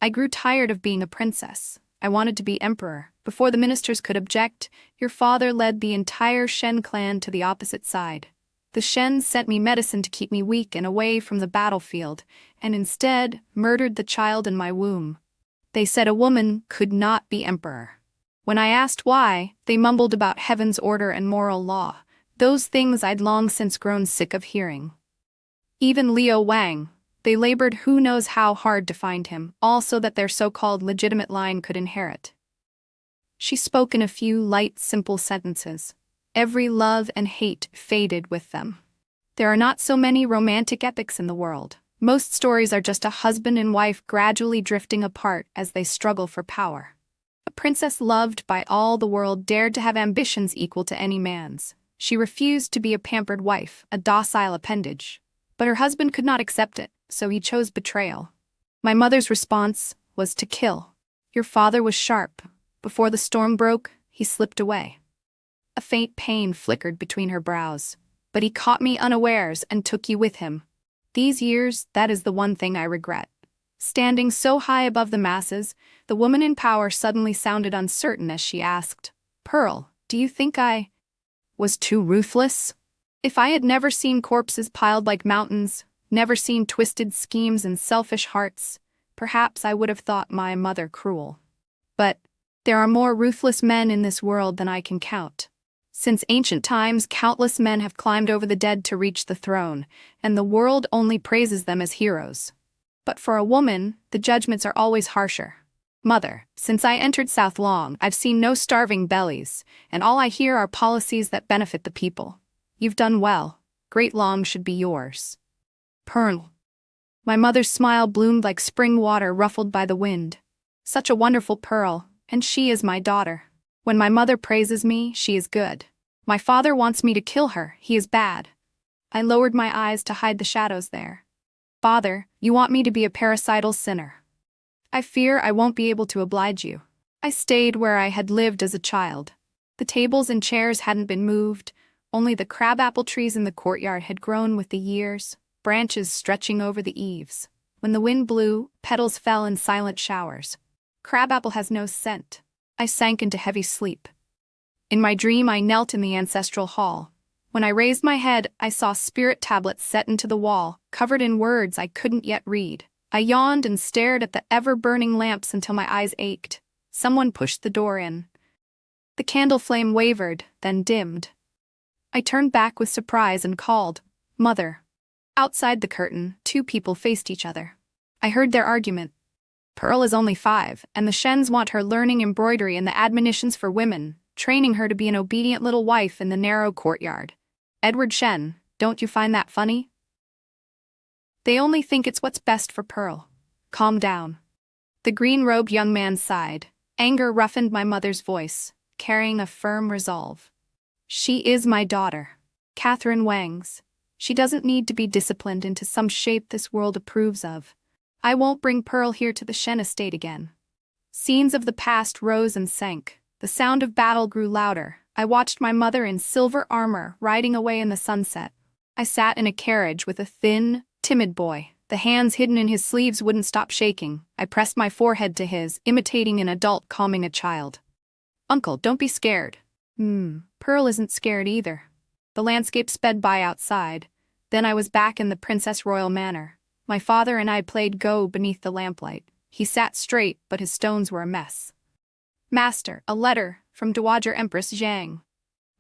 I grew tired of being a princess. I wanted to be emperor. Before the ministers could object, your father led the entire Shen clan to the opposite side. The Shens sent me medicine to keep me weak and away from the battlefield, and instead murdered the child in my womb. They said a woman could not be emperor. When I asked why, they mumbled about heaven's order and moral law, those things I'd long since grown sick of hearing. Even Leo Wang, they labored who knows how hard to find him, all so that their so-called legitimate line could inherit. She spoke in a few light, simple sentences. Every love and hate faded with them. There are not so many romantic epics in the world. Most stories are just a husband and wife gradually drifting apart as they struggle for power. A princess loved by all the world dared to have ambitions equal to any man's. She refused to be a pampered wife, a docile appendage. But her husband could not accept it, so he chose betrayal. My mother's response was to kill. Your father was sharp. Before the storm broke, he slipped away. A faint pain flickered between her brows. But he caught me unawares and took you with him. These years, that is the one thing I regret. Standing so high above the masses, the woman in power suddenly sounded uncertain as she asked, Pearl, Do you think I was too ruthless? If I had never seen corpses piled like mountains, never seen twisted schemes and selfish hearts, perhaps I would have thought my mother cruel. But there are more ruthless men in this world than I can count. Since ancient times, countless men have climbed over the dead to reach the throne, and the world only praises them as heroes. But for a woman, the judgments are always harsher. Mother, since I entered South Long, I've seen no starving bellies, and all I hear are policies that benefit the people. You've done well. Great Long should be yours. Pearl. My mother's smile bloomed like spring water ruffled by the wind. Such a wonderful pearl, and she is my daughter. When my mother praises me, she is good. My father wants me to kill her, he is bad. I lowered my eyes to hide the shadows there. Father, you want me to be a parricidal sinner. I fear I won't be able to oblige you. I stayed where I had lived as a child. The tables and chairs hadn't been moved, only the crabapple trees in the courtyard had grown with the years, branches stretching over the eaves. When the wind blew, petals fell in silent showers. Crabapple has no scent. I sank into heavy sleep. In my dream, I knelt in the ancestral hall. When I raised my head, I saw spirit tablets set into the wall, covered in words I couldn't yet read. I yawned and stared at the ever-burning lamps until my eyes ached. Someone pushed the door in. The candle flame wavered, then dimmed. I turned back with surprise and called, "Mother." Outside the curtain, two people faced each other. I heard their argument. Pearl is only 5, and the Shens want her learning embroidery and the admonitions for women, training her to be an obedient little wife in the narrow courtyard. Edward Shen, don't you find that funny? They only think it's what's best for Pearl. Calm down. The green-robed young man sighed. Anger roughened my mother's voice, carrying a firm resolve. She is my daughter, Catherine Wang's. She doesn't need to be disciplined into some shape this world approves of. I won't bring Pearl here to the Shen estate again. Scenes of the past rose and sank. The sound of battle grew louder. I watched my mother in silver armor riding away in the sunset. I sat in a carriage with a thin, timid boy. The hands hidden in his sleeves wouldn't stop shaking. I pressed my forehead to his, imitating an adult calming a child. "Uncle, don't be scared." Pearl isn't scared either. The landscape sped by outside. Then I was back in the Princess Royal Manor. My father and I played Go beneath the lamplight. He sat straight, but his stones were a mess. "Master, a letter from Dowager Empress Zhang."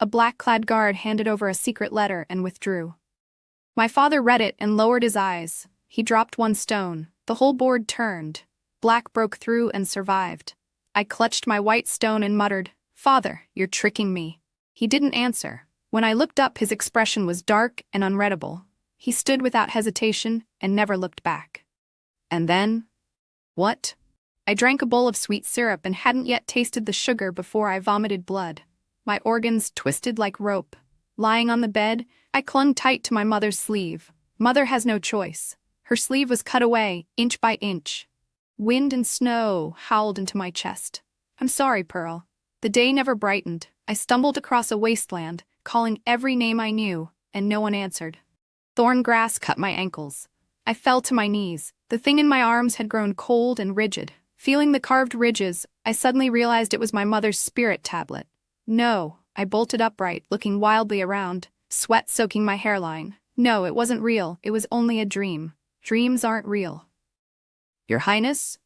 A black-clad guard handed over a secret letter and withdrew. My father read it and lowered his eyes. He dropped one stone. The whole board turned. Black broke through and survived. I clutched my white stone and muttered, "Father, you're tricking me." He didn't answer. When I looked up, his expression was dark and unreadable. He stood without hesitation and never looked back. And then? What? I drank a bowl of sweet syrup and hadn't yet tasted the sugar before I vomited blood. My organs twisted like rope. Lying on the bed, I clung tight to my mother's sleeve. Mother has no choice. Her sleeve was cut away, inch by inch. Wind and snow howled into my chest. "I'm sorry, Pearl." The day never brightened. I stumbled across a wasteland, calling every name I knew, and no one answered. Thorn grass cut my ankles. I fell to my knees. The thing in my arms had grown cold and rigid. Feeling the carved ridges, I suddenly realized it was my mother's spirit tablet. No, I bolted upright, looking wildly around, sweat soaking my hairline. No, it wasn't real. It was only a dream. Dreams aren't real. "Your Highness?"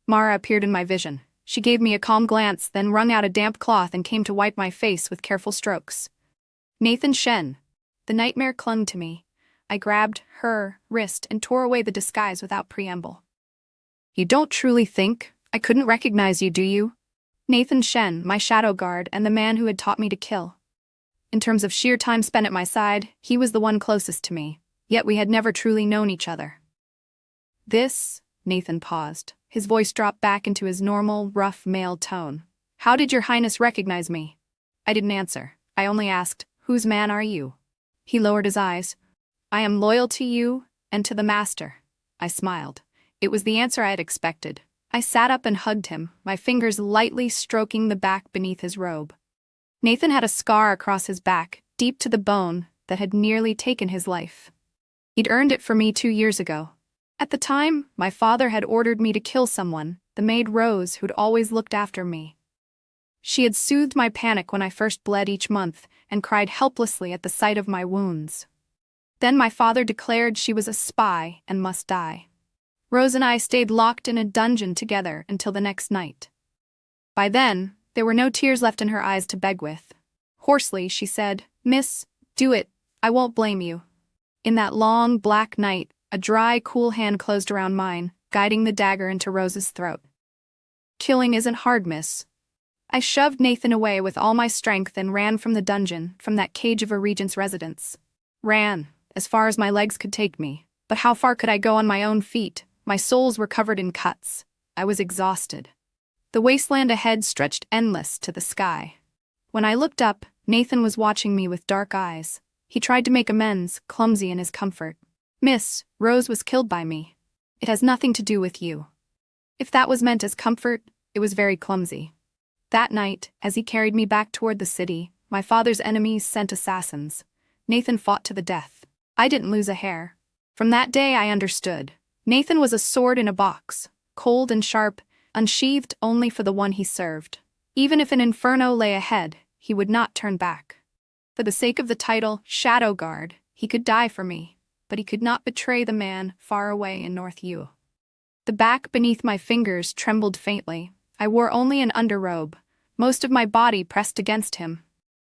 Mara appeared in my vision. She gave me a calm glance, then wrung out a damp cloth and came to wipe my face with careful strokes. "Nathan Shen." The nightmare clung to me. I grabbed her wrist and tore away the disguise without preamble. "You don't truly think I couldn't recognize you, do you?" Nathan Shen, my shadow guard, and the man who had taught me to kill. In terms of sheer time spent at my side, he was the one closest to me, yet we had never truly known each other. "This," Nathan paused. His voice dropped back into his normal, rough male tone. "How did your Highness recognize me?" I didn't answer. I only asked, "Whose man are you?" He lowered his eyes. "I am loyal to you and to the Master." I smiled. It was the answer I had expected. I sat up and hugged him, my fingers lightly stroking the back beneath his robe. Nathan had a scar across his back, deep to the bone, that had nearly taken his life. He'd earned it for me 2 years ago. At the time, my father had ordered me to kill someone, the maid Rose who'd always looked after me. She had soothed my panic when I first bled each month and cried helplessly at the sight of my wounds. Then my father declared she was a spy and must die. Rose and I stayed locked in a dungeon together until the next night. By then, there were no tears left in her eyes to beg with. Hoarsely, she said, "Miss, do it, I won't blame you." In that long, black night, a dry, cool hand closed around mine, guiding the dagger into Rose's throat. "Killing isn't hard, miss." I shoved Nathan away with all my strength and ran from the dungeon, from that cage of a regent's residence. Ran, as far as my legs could take me. But how far could I go on my own feet? My soles were covered in cuts. I was exhausted. The wasteland ahead stretched endless to the sky. When I looked up, Nathan was watching me with dark eyes. He tried to make amends, clumsy in his comfort. "Miss, Rose was killed by me. It has nothing to do with you." If that was meant as comfort, it was very clumsy. That night, as he carried me back toward the city, my father's enemies sent assassins. Nathan fought to the death. I didn't lose a hair. From that day I understood. Nathan was a sword in a box, cold and sharp, unsheathed only for the one he served. Even if an inferno lay ahead, he would not turn back. For the sake of the title, Shadow Guard, he could die for me, but he could not betray the man far away in North U. The back beneath my fingers trembled faintly. I wore only an underrobe, most of my body pressed against him.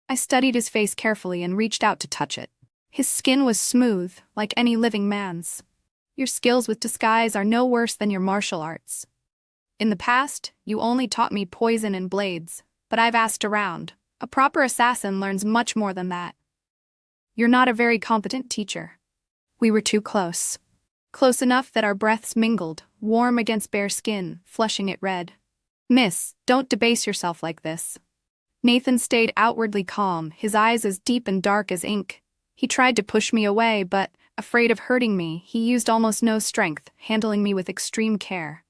I studied his face carefully and reached out to touch it. His skin was smooth, like any living man's. "Your skills with disguise are no worse than your martial arts. In the past, you only taught me poison and blades, but I've asked around. A proper assassin learns much more than that. You're not a very competent teacher." We were too close. Close enough that our breaths mingled, warm against bare skin, flushing it red. "Miss, don't debase yourself like this." Nathan stayed outwardly calm, his eyes as deep and dark as ink. He tried to push me away, but, afraid of hurting me, he used almost no strength, handling me with extreme care.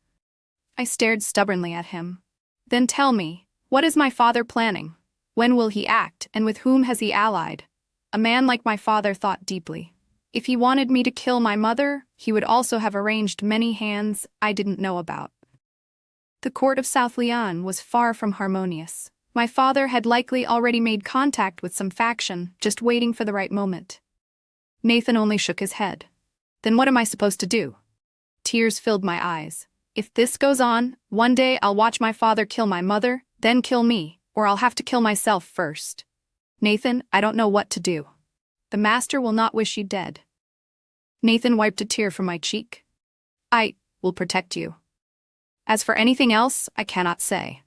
I stared stubbornly at him. "Then tell me, what is my father planning? When will he act, and with whom has he allied?" A man like my father thought deeply. If he wanted me to kill my mother, he would also have arranged many hands I didn't know about. The court of South Leon was far from harmonious. My father had likely already made contact with some faction, just waiting for the right moment. Nathan only shook his head. "Then what am I supposed to do?" Tears filled my eyes. "If this goes on, one day I'll watch my father kill my mother, then kill me, or I'll have to kill myself first. Nathan, I don't know what to do. The master will not wish you dead." Nathan wiped a tear from my cheek. "I will protect you. As for anything else, I cannot say."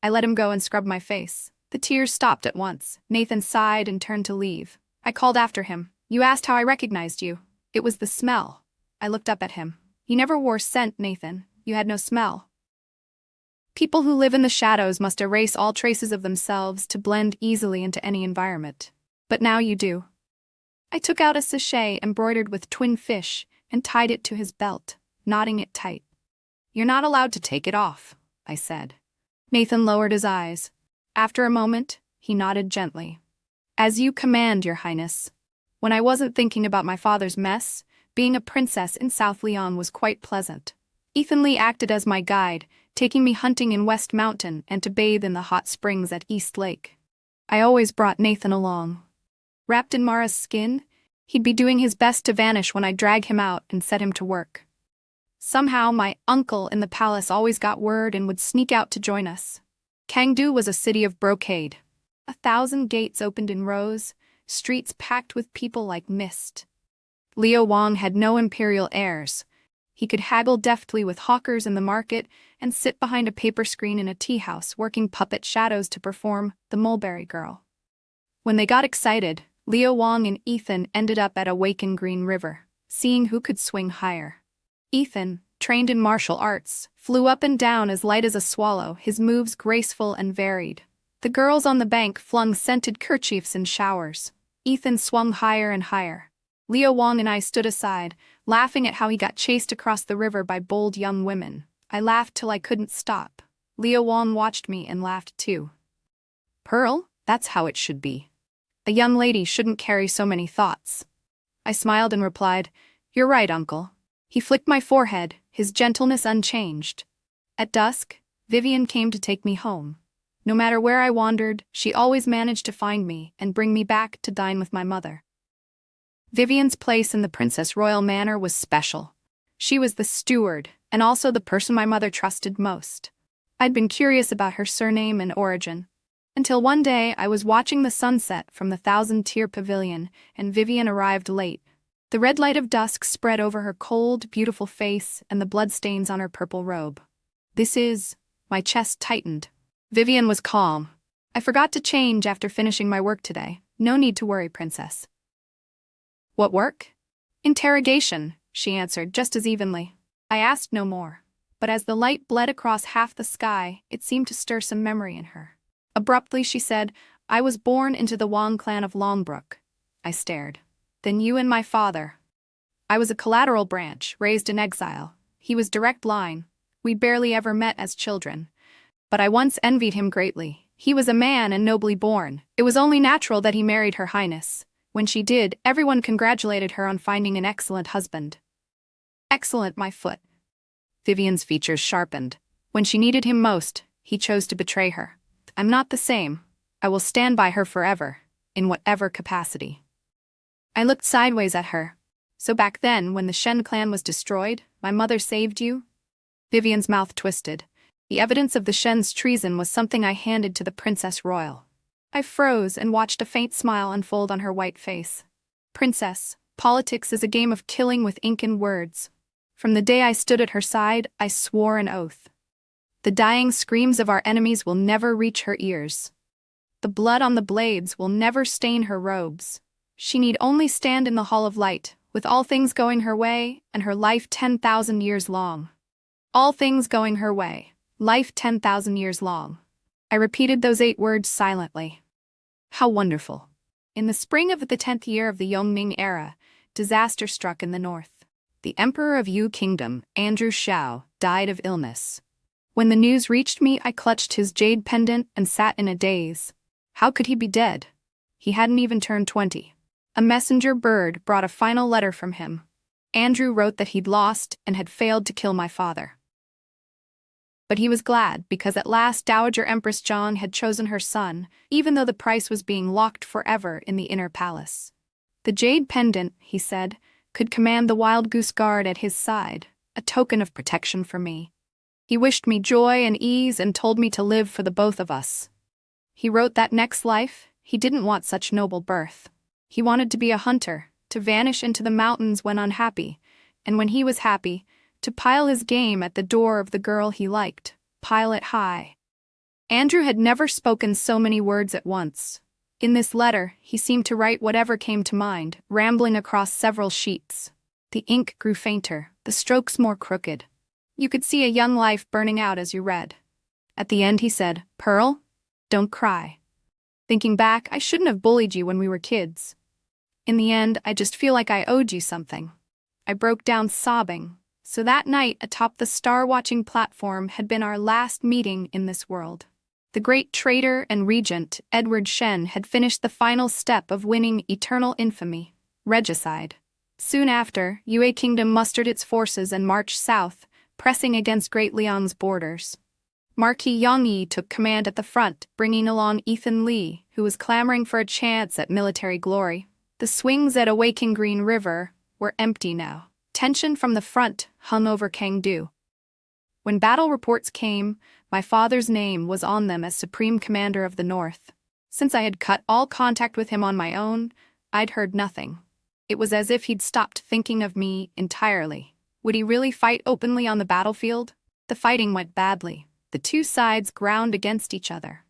I let him go and scrubbed my face. The tears stopped at once. Nathan sighed and turned to leave. I called after him. "You asked how I recognized you." "It was the smell." I looked up at him. "You never wore scent, Nathan. You had no smell." People who live in the shadows must erase all traces of themselves to blend easily into any environment. But now you do. I took out a sachet embroidered with twin fish and tied it to his belt, knotting it tight. "You're not allowed to take it off," I said. Nathan lowered his eyes. After a moment, he nodded gently. "As you command, Your Highness." When I wasn't thinking about my father's mess, being a princess in South Leon was quite pleasant. Ethan Lee acted as my guide, taking me hunting in West Mountain and to bathe in the hot springs at East Lake. I always brought Nathan along. Wrapped in Mara's skin, he'd be doing his best to vanish when I drag him out and set him to work. Somehow my uncle in the palace always got word and would sneak out to join us. Kangdu was a city of brocade. 1,000 gates opened in rows, streets packed with people like mist. Liu Wang had no imperial heirs. He could haggle deftly with hawkers in the market and sit behind a paper screen in a tea house working puppet shadows to perform the Mulberry Girl. When they got excited, Liu Wang and Ethan ended up at Awaken Green River, seeing who could swing higher. Ethan, trained in martial arts, flew up and down as light as a swallow, his moves graceful and varied. The girls on the bank flung scented kerchiefs in showers. Ethan swung higher and higher. Liu Wang and I stood aside, laughing at how he got chased across the river by bold young women. I laughed till I couldn't stop. Liu Wang watched me and laughed too. "Pearl, that's how it should be. A young lady shouldn't carry so many thoughts." I smiled and replied, "You're right, uncle." He flicked my forehead, his gentleness unchanged. At dusk, Vivian came to take me home. No matter where I wandered, she always managed to find me and bring me back to dine with my mother. Vivian's place in the Princess Royal Manor was special. She was the steward, and also the person my mother trusted most. I'd been curious about her surname and origin, until one day I was watching the sunset from the thousand-tier pavilion, and Vivian arrived late. The red light of dusk spread over her cold, beautiful face and the bloodstains on her purple robe. My chest tightened. Vivian was calm. I forgot to change after finishing my work today. No need to worry, princess. What work? Interrogation, she answered just as evenly. I asked no more, but as the light bled across half the sky, it seemed to stir some memory in her. Abruptly she said, I was born into the Wang clan of Longbrook. I stared. Then you and my father. I was a collateral branch, raised in exile. He was direct line. We barely ever met as children. But I once envied him greatly. He was a man and nobly born. It was only natural that he married Her Highness. When she did, everyone congratulated her on finding an excellent husband. Excellent, my foot. Vivian's features sharpened. When she needed him most, he chose to betray her. I'm not the same. I will stand by her forever, in whatever capacity. I looked sideways at her. So back then, when the Shen clan was destroyed, my mother saved you? Vivian's mouth twisted. The evidence of the Shen's treason was something I handed to the Princess Royal. I froze and watched a faint smile unfold on her white face. Princess, politics is a game of killing with ink and words. From the day I stood at her side, I swore an oath. The dying screams of our enemies will never reach her ears. The blood on the blades will never stain her robes. She need only stand in the Hall of Light, with all things going her way, and her life 10,000 years long. All things going her way, life 10,000 years long. I repeated those 8 words silently. How wonderful. In the spring of the 10th year of the Yongming era, disaster struck in the north. The Emperor of Yu Kingdom, Andrew Shao, died of illness. When the news reached me, I clutched his jade pendant and sat in a daze. How could he be dead? He hadn't even turned 20. A messenger bird brought a final letter from him. Andrew wrote that he'd lost and had failed to kill my father. But he was glad because at last Dowager Empress Zhang had chosen her son, even though the price was being locked forever in the inner palace. The jade pendant, he said, could command the Wild Goose Guard at his side, a token of protection for me. He wished me joy and ease and told me to live for the both of us. He wrote that next life, he didn't want such noble birth. He wanted to be a hunter, to vanish into the mountains when unhappy, and when he was happy, to pile his game at the door of the girl he liked, pile it high. Andrew had never spoken so many words at once. In this letter, he seemed to write whatever came to mind, rambling across several sheets. The ink grew fainter, the strokes more crooked. You could see a young life burning out as you read. At the end he said, Pearl, don't cry. Thinking back, I shouldn't have bullied you when we were kids. In the end, I just feel like I owed you something. I broke down sobbing. So that night atop the star-watching platform had been our last meeting in this world. The great traitor and regent, Edward Shen, had finished the final step of winning eternal infamy, regicide. Soon after, Yue Kingdom mustered its forces and marched south, pressing against Great Liang's borders. Marquis Yang Yi took command at the front, bringing along Ethan Lee, who was clamoring for a chance at military glory. The swings at Awaken Green River were empty now. Tension from the front hung over Chengdu. When battle reports came, my father's name was on them as Supreme Commander of the North. Since I had cut all contact with him on my own, I'd heard nothing. It was as if he'd stopped thinking of me entirely. Would he really fight openly on the battlefield? The fighting went badly. The two sides ground against each other.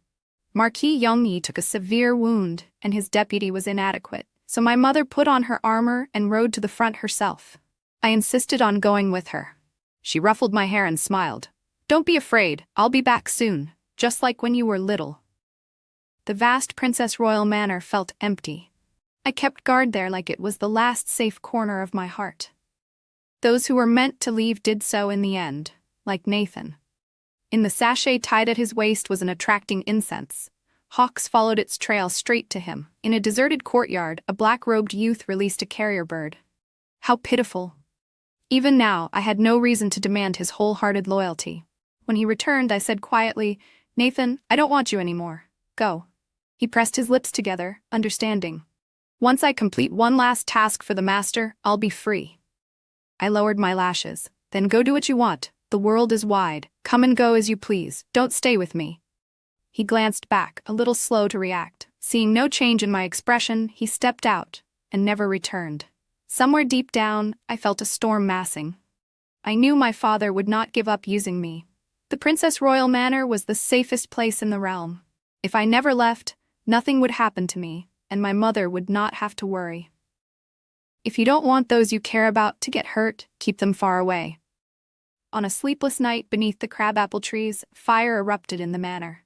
Marquis Yang Yi took a severe wound, and his deputy was inadequate, so my mother put on her armor and rode to the front herself. I insisted on going with her. She ruffled my hair and smiled. Don't be afraid, I'll be back soon, just like when you were little. The vast Princess Royal Manor felt empty. I kept guard there like it was the last safe corner of my heart. Those who were meant to leave did so in the end, like Nathan. In the sachet tied at his waist was an attracting incense. Hawks followed its trail straight to him. In a deserted courtyard, a black-robed youth released a carrier bird. How pitiful. Even now, I had no reason to demand his wholehearted loyalty. When he returned, I said quietly, Nathan, I don't want you anymore. Go. He pressed his lips together, understanding. Once I complete one last task for the master, I'll be free. I lowered my lashes. Then go do what you want. The world is wide. Come and go as you please. Don't stay with me. He glanced back, a little slow to react. Seeing no change in my expression, he stepped out and never returned. Somewhere deep down, I felt a storm massing. I knew my father would not give up using me. The Princess Royal Manor was the safest place in the realm. If I never left, nothing would happen to me, and my mother would not have to worry. If you don't want those you care about to get hurt, keep them far away. On a sleepless night beneath the crabapple trees, fire erupted in the manor.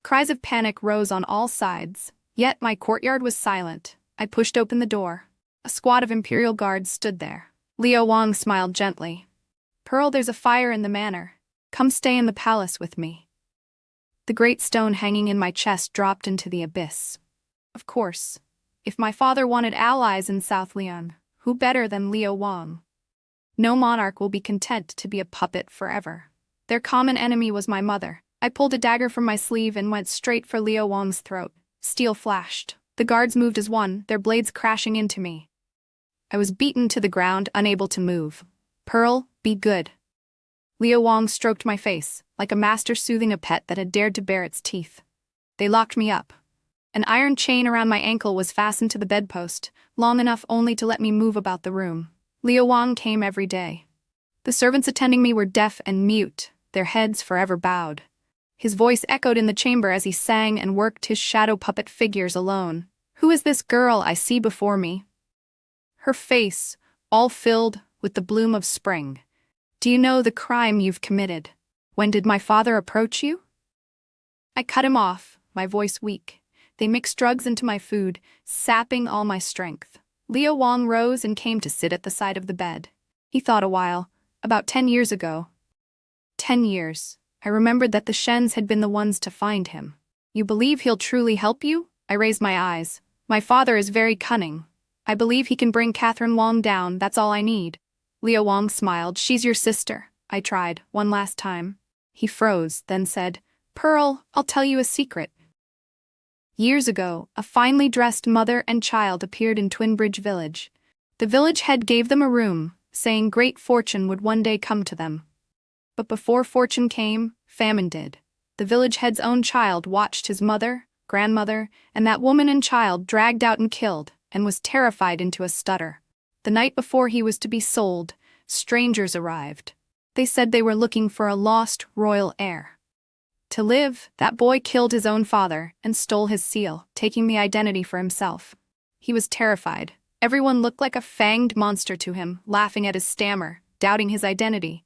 Cries of panic rose on all sides, yet my courtyard was silent. I pushed open the door. A squad of Imperial guards stood there. Liu Wang smiled gently. Pearl, there's a fire in the manor. Come stay in the palace with me. The great stone hanging in my chest dropped into the abyss. Of course, if my father wanted allies in South Leon, who better than Liu Wang? No monarch will be content to be a puppet forever. Their common enemy was my mother. I pulled a dagger from my sleeve and went straight for Liu Wang's throat. Steel flashed. The guards moved as one, their blades crashing into me. I was beaten to the ground, unable to move. Pearl, be good. Liu Wang stroked my face, like a master soothing a pet that had dared to bare its teeth. They locked me up. An iron chain around my ankle was fastened to the bedpost, long enough only to let me move about the room. Liu Wang came every day. The servants attending me were deaf and mute, their heads forever bowed. His voice echoed in the chamber as he sang and worked his shadow puppet figures alone. Who is this girl I see before me? Her face, all filled with the bloom of spring. Do you know the crime you've committed? When did my father approach you? I cut him off, my voice weak. They mixed drugs into my food, sapping all my strength. Liu Wang rose and came to sit at the side of the bed. He thought a while. About 10 years ago. 10 years. I remembered that the Shens had been the ones to find him. You believe he'll truly help you? I raised my eyes. My father is very cunning. I believe he can bring Catherine Wang down, that's all I need. Liu Wang smiled. She's your sister. I tried, one last time. He froze, then said, Pearl, I'll tell you a secret. Years ago, a finely dressed mother and child appeared in Twinbridge Village. The village head gave them a room, saying great fortune would one day come to them. But before fortune came, famine did. The village head's own child watched his mother, grandmother, and that woman and child dragged out and killed, and was terrified into a stutter. The night before he was to be sold, strangers arrived. They said they were looking for a lost royal heir. To live, that boy killed his own father and stole his seal, taking the identity for himself. He was terrified. Everyone looked like a fanged monster to him, laughing at his stammer, doubting his identity.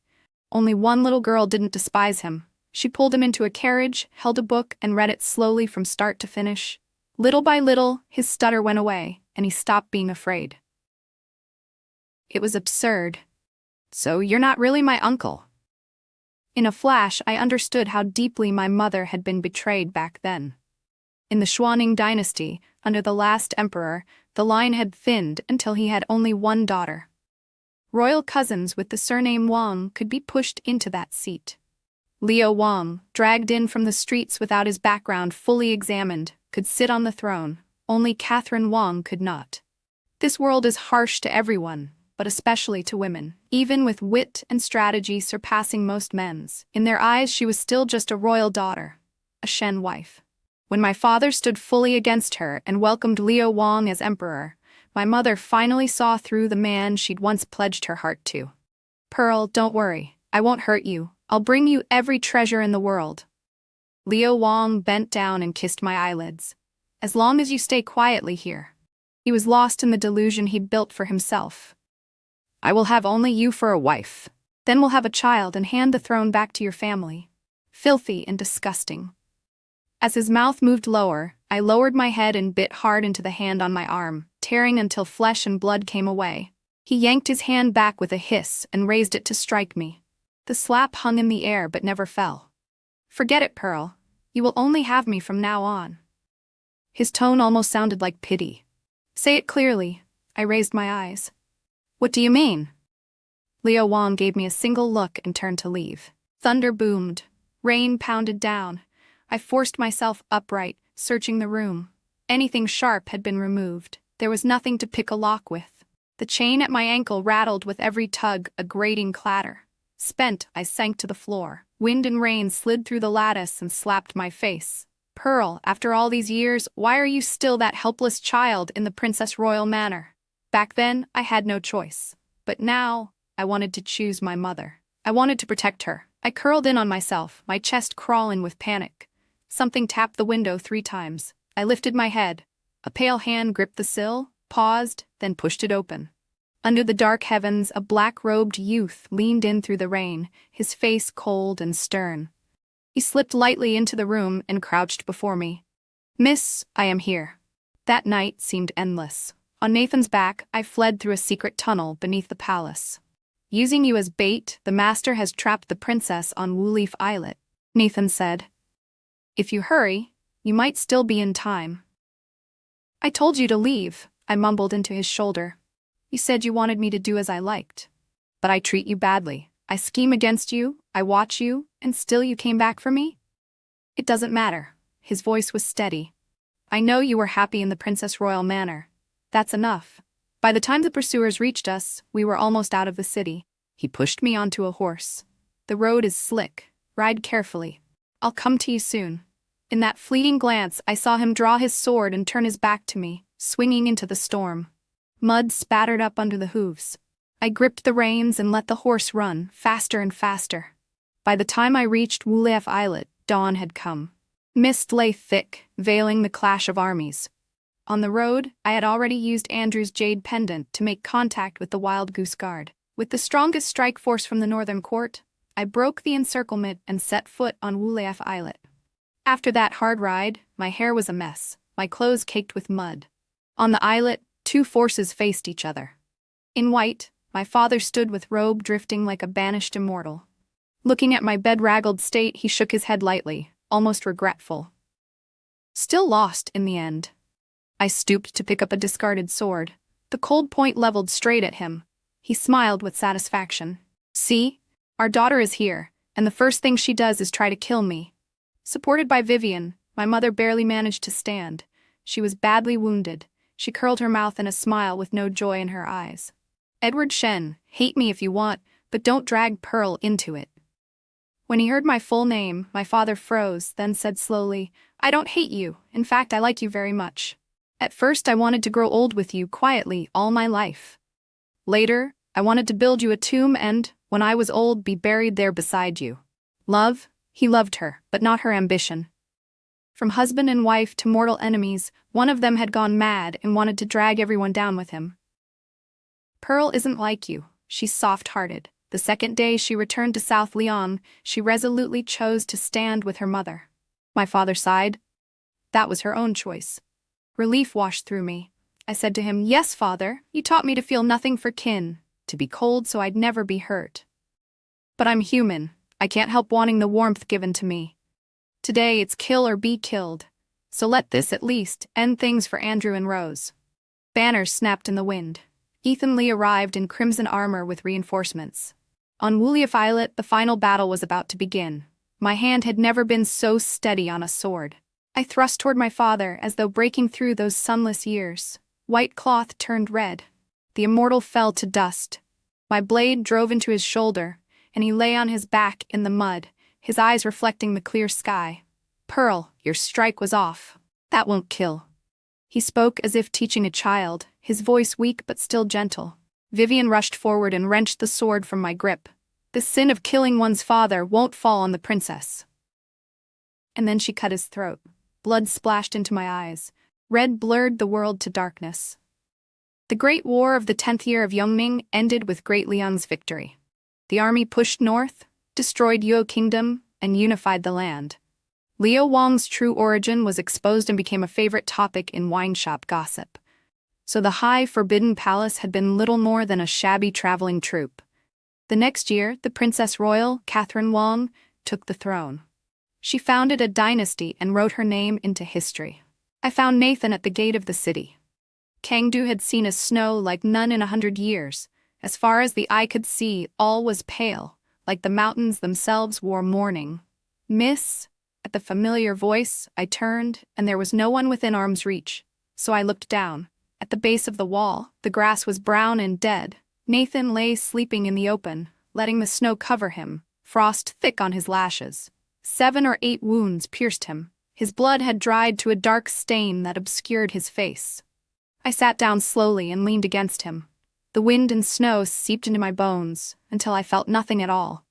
Only one little girl didn't despise him. She pulled him into a carriage, held a book, and read it slowly from start to finish. Little by little, his stutter went away, and he stopped being afraid. It was absurd. So you're not really my uncle? In a flash, I understood how deeply my mother had been betrayed back then. In the Xuanning dynasty, under the last emperor, the line had thinned until he had only one daughter. Royal cousins with the surname Wang could be pushed into that seat. Liu Wang, dragged in from the streets without his background fully examined, could sit on the throne. Only Catherine Wang could not. This world is harsh to everyone, but especially to women. Even with wit and strategy surpassing most men's, in their eyes she was still just a royal daughter, a Shen wife. When my father stood fully against her and welcomed Liu Wang as emperor, my mother finally saw through the man she'd once pledged her heart to. Pearl, don't worry. I won't hurt you. I'll bring you every treasure in the world. Liu Wang bent down and kissed my eyelids. As long as you stay quietly here. He was lost in the delusion he'd built for himself. I will have only you for a wife. Then we'll have a child and hand the throne back to your family. Filthy and disgusting. As his mouth moved lower, I lowered my head and bit hard into the hand on my arm, tearing until flesh and blood came away. He yanked his hand back with a hiss and raised it to strike me. The slap hung in the air but never fell. Forget it, Pearl. You will only have me from now on. His tone almost sounded like pity. Say it clearly. I raised my eyes. What do you mean? Liu Wang gave me a single look and turned to leave. Thunder boomed. Rain pounded down. I forced myself upright, searching the room. Anything sharp had been removed. There was nothing to pick a lock with. The chain at my ankle rattled with every tug, a grating clatter. Spent, I sank to the floor. Wind and rain slid through the lattice and slapped my face. Pearl, after all these years, why are you still that helpless child in the Princess Royal manor? Back then, I had no choice. But now, I wanted to choose my mother. I wanted to protect her. I curled in on myself, my chest crawling with panic. Something tapped the window 3 times. I lifted my head. A pale hand gripped the sill, paused, then pushed it open. Under the dark heavens, a black-robed youth leaned in through the rain, his face cold and stern. He slipped lightly into the room and crouched before me. "Miss, I am here." That night seemed endless. On Nathan's back, I fled through a secret tunnel beneath the palace. "Using you as bait, the master has trapped the princess on Woolleaf Islet," Nathan said. "If you hurry, you might still be in time." "I told you to leave," I mumbled into his shoulder. "You said you wanted me to do as I liked. But I treat you badly. I scheme against you, I watch you, and still you came back for me?" "It doesn't matter." His voice was steady. "I know you were happy in the Princess Royal manor. That's enough." By the time the pursuers reached us, we were almost out of the city. He pushed me onto a horse. "The road is slick. Ride carefully. I'll come to you soon." In that fleeting glance, I saw him draw his sword and turn his back to me, swinging into the storm. Mud spattered up under the hooves. I gripped the reins and let the horse run, faster and faster. By the time I reached Woolleaf Islet, dawn had come. Mist lay thick, veiling the clash of armies. On the road, I had already used Andrew's jade pendant to make contact with the Wild Goose Guard. With the strongest strike force from the Northern Court, I broke the encirclement and set foot on Woolleaf Islet. After that hard ride, my hair was a mess, my clothes caked with mud. On the islet, 2 forces faced each other. In white, my father stood with robe drifting like a banished immortal. Looking at my bedraggled state, he shook his head lightly, almost regretful. Still lost in the end. I stooped to pick up a discarded sword, the cold point leveled straight at him. He smiled with satisfaction. "See? Our daughter is here, and the first thing she does is try to kill me." Supported by Vivian, my mother barely managed to stand. She was badly wounded. She curled her mouth in a smile with no joy in her eyes. "Edward Shen, hate me if you want, but don't drag Pearl into it." When he heard my full name, my father froze, then said slowly, "I don't hate you. In fact, I like you very much. At first, I wanted to grow old with you quietly all my life. Later, I wanted to build you a tomb and, when I was old, be buried there beside you." Love? He loved her, but not her ambition. From husband and wife to mortal enemies, one of them had gone mad and wanted to drag everyone down with him. Pearl isn't like you. She's soft-hearted. The second day she returned to South Lyon, she resolutely chose to stand with her mother. My father sighed. That was her own choice. Relief washed through me. I said to him, "Yes, father, you taught me to feel nothing for kin, to be cold so I'd never be hurt. But I'm human. I can't help wanting the warmth given to me. Today it's kill or be killed. So let this, at least, end things for Andrew and Rose." Banners snapped in the wind. Ethan Lee arrived in crimson armor with reinforcements. On Woolleaf Islet, the final battle was about to begin. My hand had never been so steady on a sword. I thrust toward my father as though breaking through those sunless years. White cloth turned red. The immortal fell to dust. My blade drove into his shoulder, and he lay on his back in the mud, his eyes reflecting the clear sky. "Pearl, your strike was off. That won't kill." He spoke as if teaching a child, his voice weak but still gentle. Vivian rushed forward and wrenched the sword from my grip. "The sin of killing one's father won't fall on the princess." And then she cut his throat. Blood splashed into my eyes. Red blurred the world to darkness. The Great War of the 10th year of Yongming ended with Great Liang's victory. The army pushed north, destroyed Yuo Kingdom, and unified the land. Liu Wang's true origin was exposed and became a favorite topic in wine shop gossip. So the High Forbidden Palace had been little more than a shabby traveling troupe. The next year, the Princess Royal, Catherine Wang, took the throne. She founded a dynasty and wrote her name into history. I found Nathan at the gate of the city. Kangdu had seen a snow like none in 100 years. As far as the eye could see, all was pale, like the mountains themselves wore mourning. "Miss," a At the familiar voice, I turned, and there was no one within arm's reach. So I looked down. At the base of the wall, the grass was brown and dead. Nathan lay sleeping in the open, letting the snow cover him, frost thick on his lashes. 7 or 8 wounds pierced him. His blood had dried to a dark stain that obscured his face. I sat down slowly and leaned against him. The wind and snow seeped into my bones until I felt nothing at all.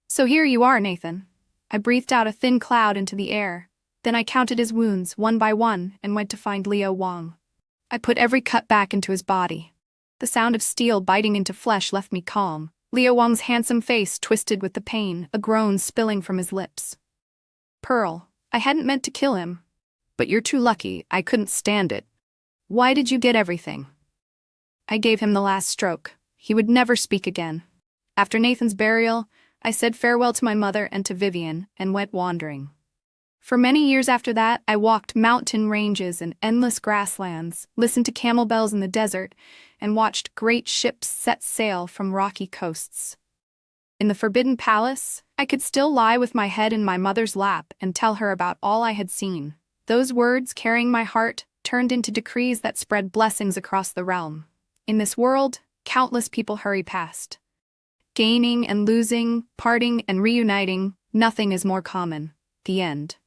"So here you are, Nathan." I breathed out a thin cloud into the air. Then I counted his wounds one by one and went to find Leo Wang. I put every cut back into his body. The sound of steel biting into flesh left me calm. Leo Wang's handsome face twisted with the pain, a groan spilling from his lips. "Pearl, I hadn't meant to kill him. But you're too lucky, I couldn't stand it. Why did you get everything?" I gave him the last stroke. He would never speak again. After Nathan's burial, I said farewell to my mother and to Vivian and went wandering. For many years after that, I walked mountain ranges and endless grasslands, listened to camel bells in the desert, and watched great ships set sail from rocky coasts. In the Forbidden Palace, I could still lie with my head in my mother's lap and tell her about all I had seen. Those words, carrying my heart, turned into decrees that spread blessings across the realm. In this world, countless people hurry past. Gaining and losing, parting and reuniting, nothing is more common. The end.